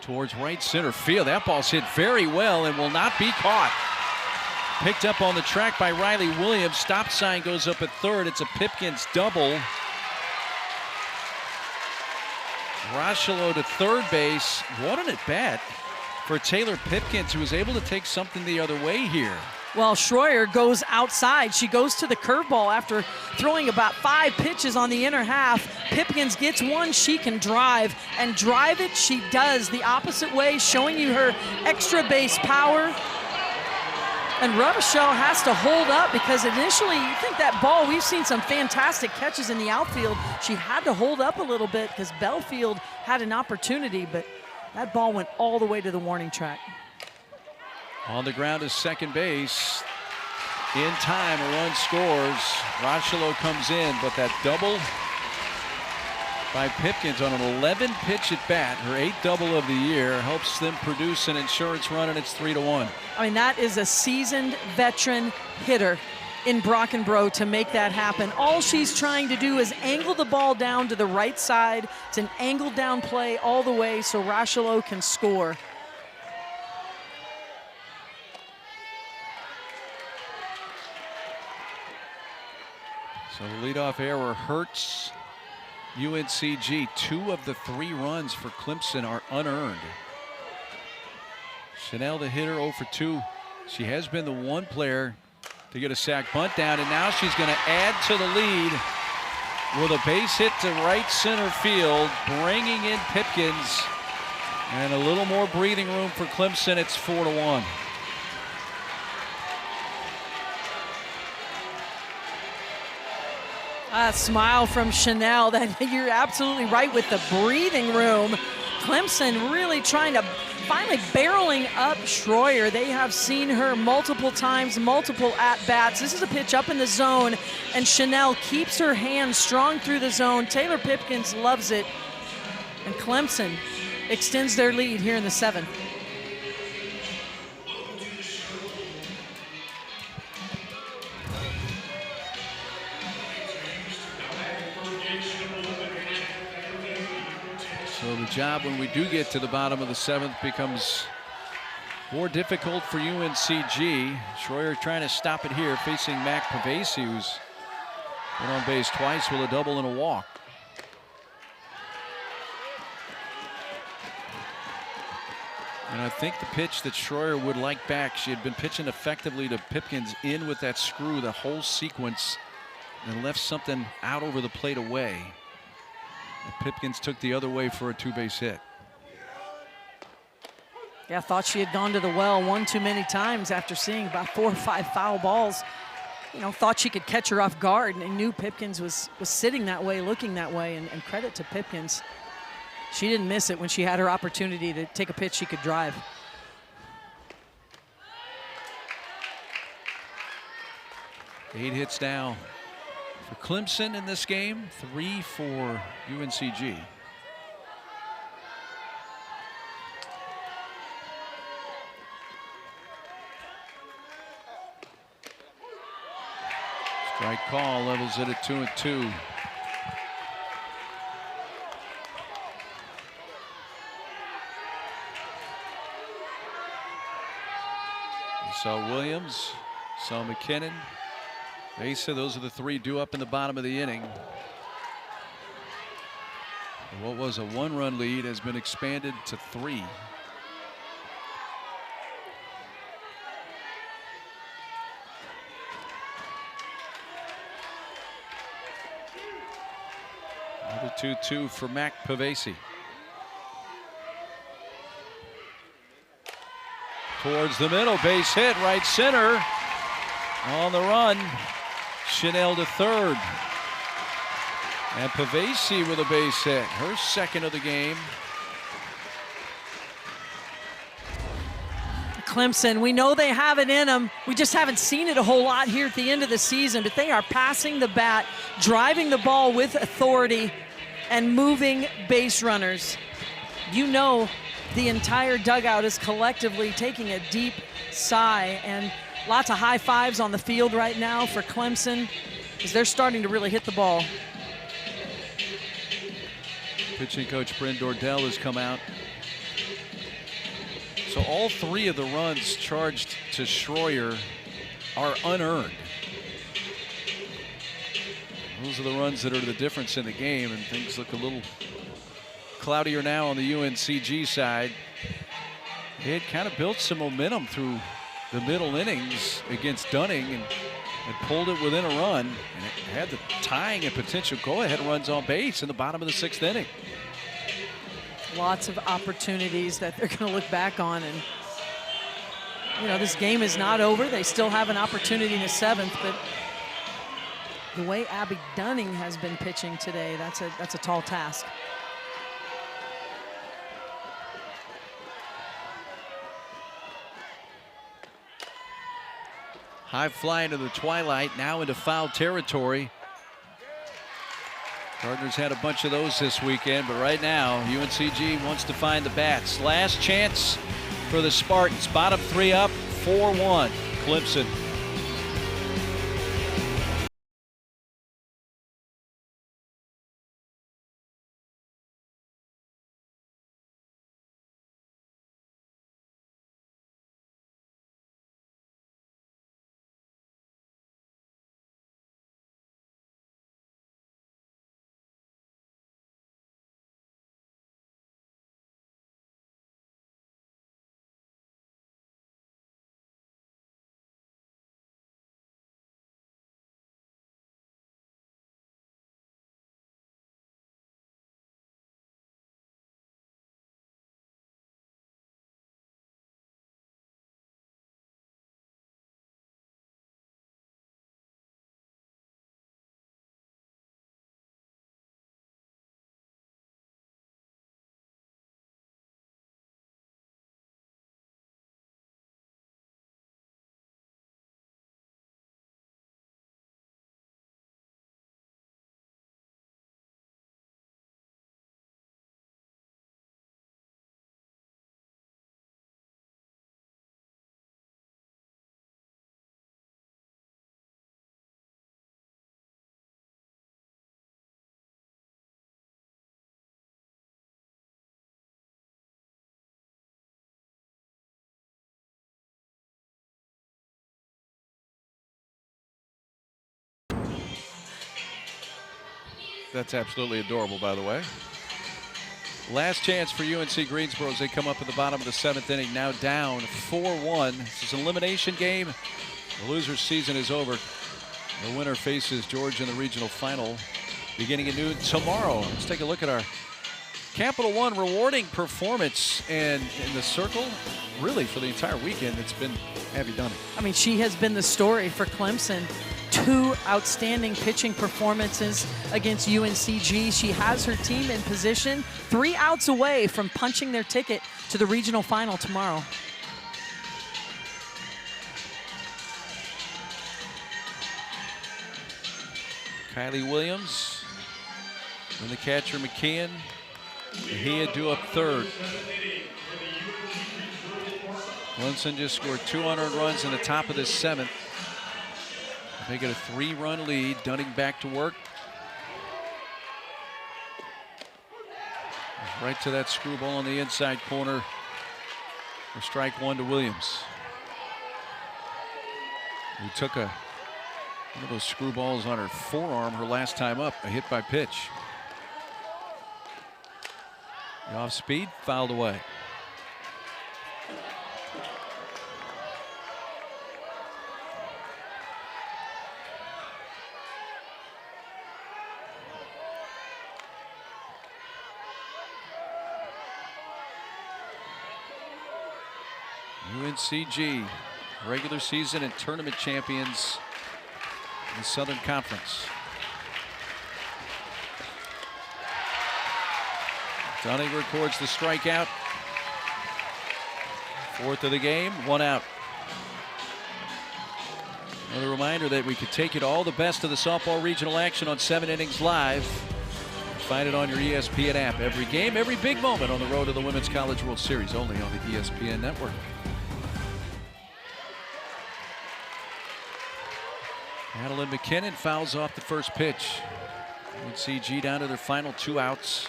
Towards right center field. That ball's hit very well and will not be caught. Picked up on the track by Riley Williams. Stop sign goes up at third. It's a Pipkins double. Rochelo to third base. What an at-bat for Taylor Pipkins, who was able to take something the other way here. Well, Schroyer goes outside. She goes to the curveball after throwing about 5 pitches on the inner half. Pipkins gets one she can drive, and drive it she does the opposite way, showing you her extra base power. And Rochelo has to hold up, because initially you think that ball, we've seen some fantastic catches in the outfield. She had to hold up a little bit because Belfield had an opportunity, but that ball went all the way to the warning track. On the ground is second base. In time, a run scores. Rochelo comes in, but that double by Pipkins on an 11-pitch at bat, her 8th double of the year, helps them produce an insurance run, and it's 3-1. I mean, that is a seasoned veteran hitter in Brockenbrough to make that happen. All she's trying to do is angle the ball down to the right side. It's an angled down play all the way so Rochelo can score. So the leadoff error hurts UNCG. 2 of the 3 runs for Clemson are unearned. Chanel, the hitter, 0 for 2. She has been the one player to get a sac bunt down, and now she's going to add to the lead with a base hit to right center field, bringing in Pipkins, and a little more breathing room for Clemson. It's 4-1. A smile from Chanel. That you're absolutely right with the breathing room. Clemson really trying to finally barreling up Schroyer. They have seen her multiple times, multiple at-bats. This is a pitch up in the zone, and Chanel keeps her hand strong through the zone. Taylor Pipkins loves it, and Clemson extends their lead here in the 7th. So the job when we do get to the bottom of the 7th becomes More difficult for UNCG. Schroyer trying to stop it here, facing Mac Pavesi, who's been on base twice with a double and a walk. And I think the pitch that Schroyer would like back, she had been pitching effectively to Pipkins in with that screw the whole sequence and left something out over the plate away. And Pipkins took the other way for a two-base hit. Yeah, thought she had gone to the well one too many times after seeing about 4 or 5 foul balls. You know, thought she could catch her off guard, and knew Pipkins was sitting that way, looking that way, and credit to Pipkins. She didn't miss it when she had her opportunity to take a pitch she could drive. Eight hits now for Clemson in this game, 3 for UNCG. Strike call, levels it at 2-2. Saw Williams, saw McKinnon, Asa. Those are the three due up in the bottom of the inning. What was a 1-run lead has been expanded to 3. Another 2-2 for Mac Pavesi. Towards the middle, base hit, right center. On the run, Chanel to third. And Pavesi with a base hit, her second of the game. Clemson, we know they have it in them. We just haven't seen it a whole lot here at the end of the season, but they are passing the bat, driving the ball with authority, and moving base runners. You know, the entire dugout is collectively taking a deep sigh, and lots of high fives on the field right now for Clemson as they're starting to really hit the ball. Pitching coach Bryn Dordell has come out. So all 3 of the runs charged to Schroyer are unearned. Those are the runs that are the difference in the game, and things look a little cloudier now on the UNCG side. They had kind of built some momentum through the middle innings against Dunning and pulled it within a run, and it had the tying and potential go-ahead runs on base in the bottom of the 6th inning. Lots of opportunities that they're going to look back on, and you know, this game is not over. They still have an opportunity in the 7th, but the way Abby Dunning has been pitching today, that's a tall task. High fly into the twilight, now into foul territory. Gardner's had a bunch of those this weekend, but right now UNCG wants to find the bats. Last chance for the Spartans. Bottom 3 up, 4-1 Clemson. That's absolutely adorable, by the way. Last chance for UNC Greensboro as they come up at the bottom of the 7th inning, now down 4-1. This is an elimination game. The loser's season is over. The winner faces Georgia in the regional final beginning at noon tomorrow. Let's take a look at our Capital One rewarding performance, and in the circle, really for the entire weekend, it's been Abby Dunning. I mean, she has been the story for Clemson. 2 outstanding pitching performances against UNCG. She has her team in position, 3 outs away from punching their ticket to the regional final tomorrow. Kylie Williams and the catcher McKeon. He due up third. Clemson just scored 200 runs in the top of this 7th. They get a 3-run lead. Dunning back to work. Right to that screwball on the inside corner for strike 1 to Williams, who took one of those screwballs on her forearm her last time up, a hit by pitch. The off speed, fouled away. UNCG, regular season and tournament champions in the Southern Conference. Dunning records the strikeout. 4th of the game, 1 out. Another reminder that we could take you to all the best of the softball regional action on 7 Innings Live. Find it on your ESPN app. Every game, every big moment on the road to the Women's College World Series, only on the ESPN network. Madeline McKinnon fouls off the first pitch. UNCG down to their final 2 outs.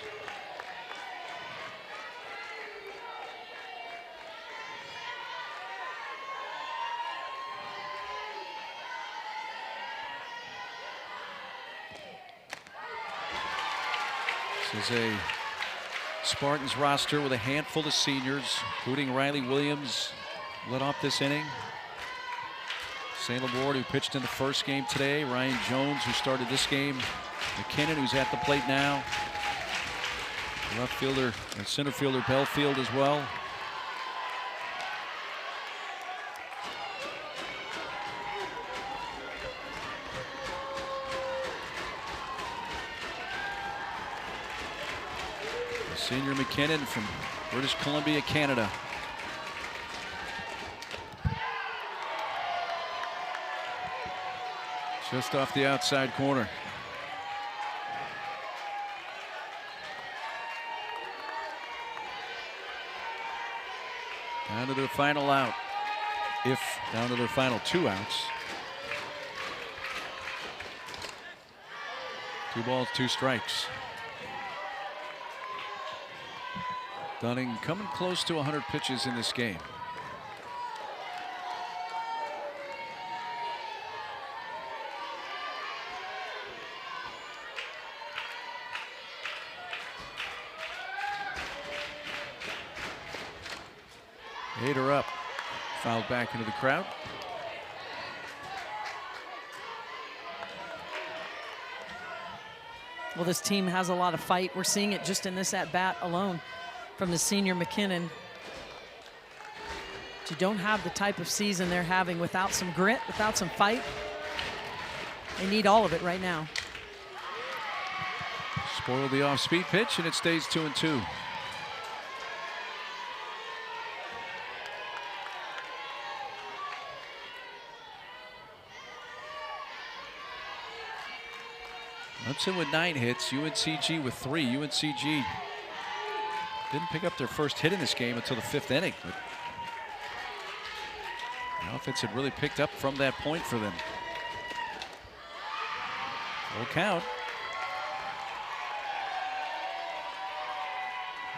This is a Spartans roster with a handful of seniors, including Riley Williams, led off this inning. Salem Ward, who pitched in the first game today. Ryan Jones, who started this game. McKinnon, who's at the plate now. Left fielder and center fielder Belfield as well. Senior McKinnon from British Columbia, Canada. Just off the outside corner. Down to their final out. If down to their final 2 outs. 2 balls, 2 strikes. Dunning coming close to 100 pitches in this game. Hader up, fouled back into the crowd. Well, this team has a lot of fight. We're seeing it just in this at-bat alone from the senior McKinnon. But you don't have the type of season they're having without some grit, without some fight. They need all of it right now. Spoiled the off-speed pitch, and it stays 2-2. Clemson with 9 hits, UNCG with 3. UNCG didn't pick up their first hit in this game until the 5th inning, but the offense had really picked up from that point for them. Full count.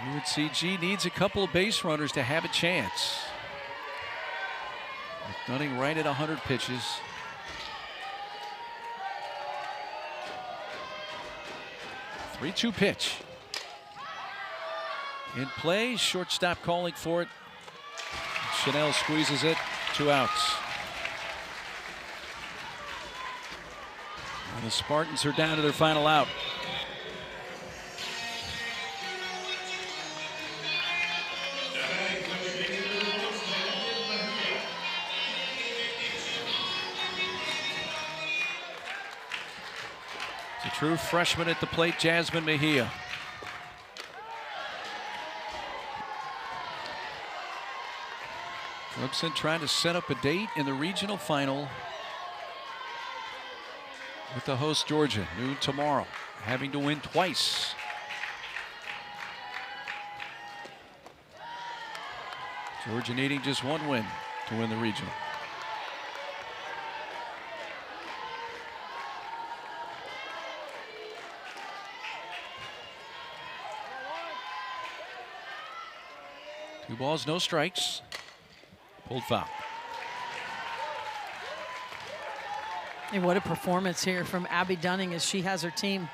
UNCG needs a couple of base runners to have a chance. Dunning right at 100 pitches. 3-2 pitch. In play, shortstop calling for it. Chanel squeezes it, 2 outs. And the Spartans are down to their final out. It's a true freshman at the plate, Jasmine Mejia. Clemson trying to set up a date in the regional final with the host Georgia, noon tomorrow, having to win twice. Georgia needing just 1 win to win the regional. Two balls, no strikes. Pulled foul. And what a performance here from Abby Dunning as she has her team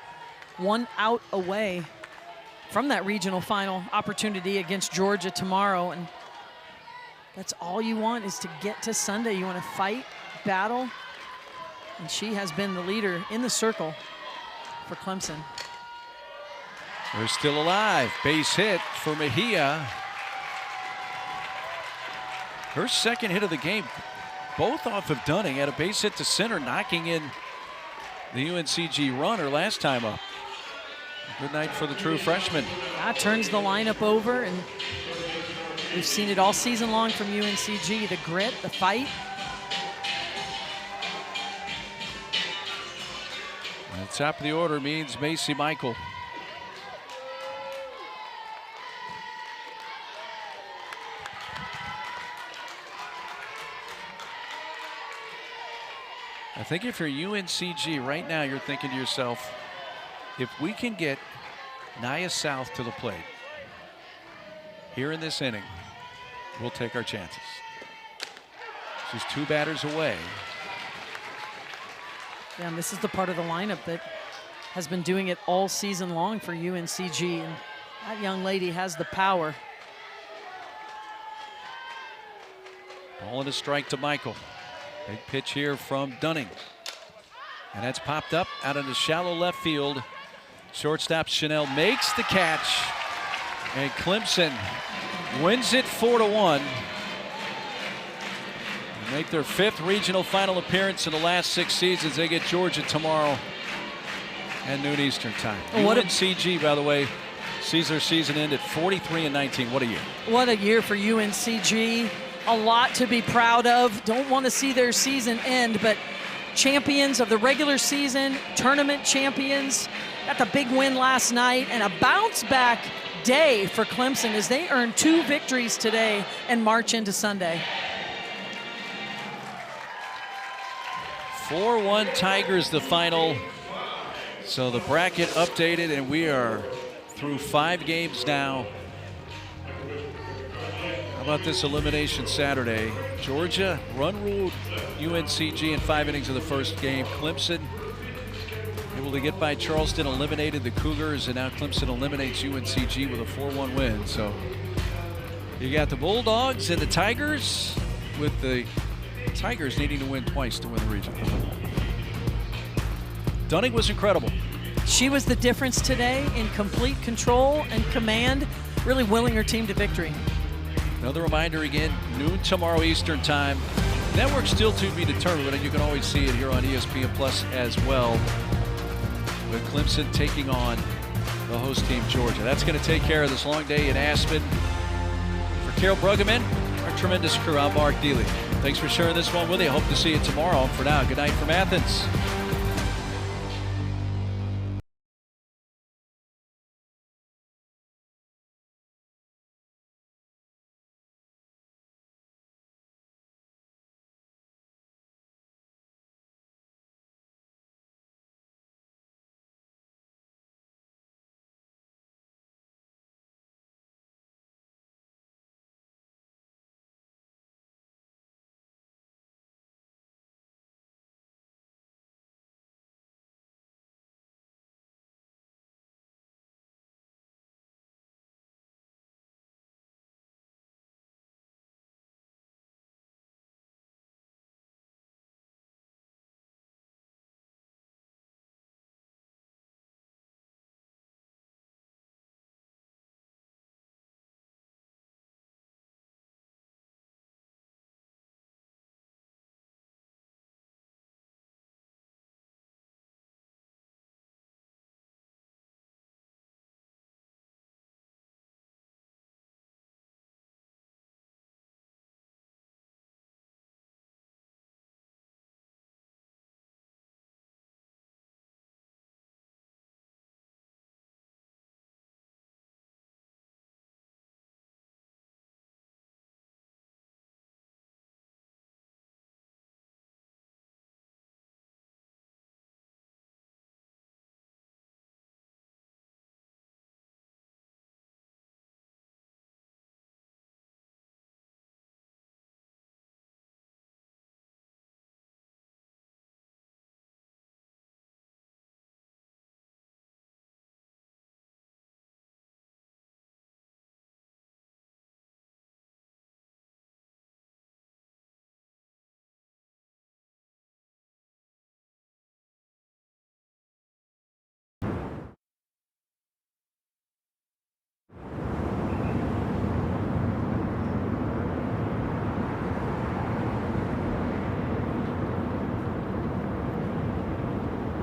1 out away from that regional final opportunity against Georgia tomorrow. And that's all you want, is to get to Sunday. You want to fight, battle. And she has been the leader in the circle for Clemson. They're still alive. Base hit for Mejia. Her second hit of the game, both off of Dunning. Had a base hit to center, knocking in the UNCG runner last time up. Good night for the true freshman. That turns the lineup over, and we've seen it all season long from UNCG. The grit, the fight. And the top of the order means Macy Michael. I think if you're UNCG right now, you're thinking to yourself, if we can get Nia South to the plate here in this inning, we'll take our chances. She's 2 batters away. Yeah, and this is the part of the lineup that has been doing it all season long for UNCG, and that young lady has the power. Ball and a strike to Michael. Big pitch here from Dunning. And that's popped up out into shallow left field. Shortstop Chanel makes the catch. And Clemson wins it 4-1. They make their 5th regional final appearance in the last 6 seasons. They get Georgia tomorrow at noon Eastern time. UNCG, by the way, sees their season end at 43-19. What a year. What a year for UNCG. A lot to be proud of. Don't want to see their season end, but champions of the regular season, tournament champions, got the big win last night, and a bounce back day for Clemson as they earn 2 victories today and march into Sunday. 4-1 Tigers the final. So the bracket updated, and we are through 5 games now. How about this elimination Saturday? Georgia run-ruled UNCG in 5 innings of the first game. Clemson able to get by Charleston, eliminated the Cougars, and now Clemson eliminates UNCG with a 4-1 win. So you got the Bulldogs and the Tigers, with the Tigers needing to win twice to win the region. Dunning was incredible. She was the difference today in complete control and command, really willing her team to victory. Another reminder again, noon tomorrow Eastern time. Network still to be determined, but you can always see it here on ESPN Plus as well, with Clemson taking on the host team Georgia. That's going to take care of this long day in Aspen. For Carol Bruggeman, our tremendous crew, I'm Mark Dealey. Thanks for sharing this one with you. Hope to see you tomorrow. For now, good night from Athens.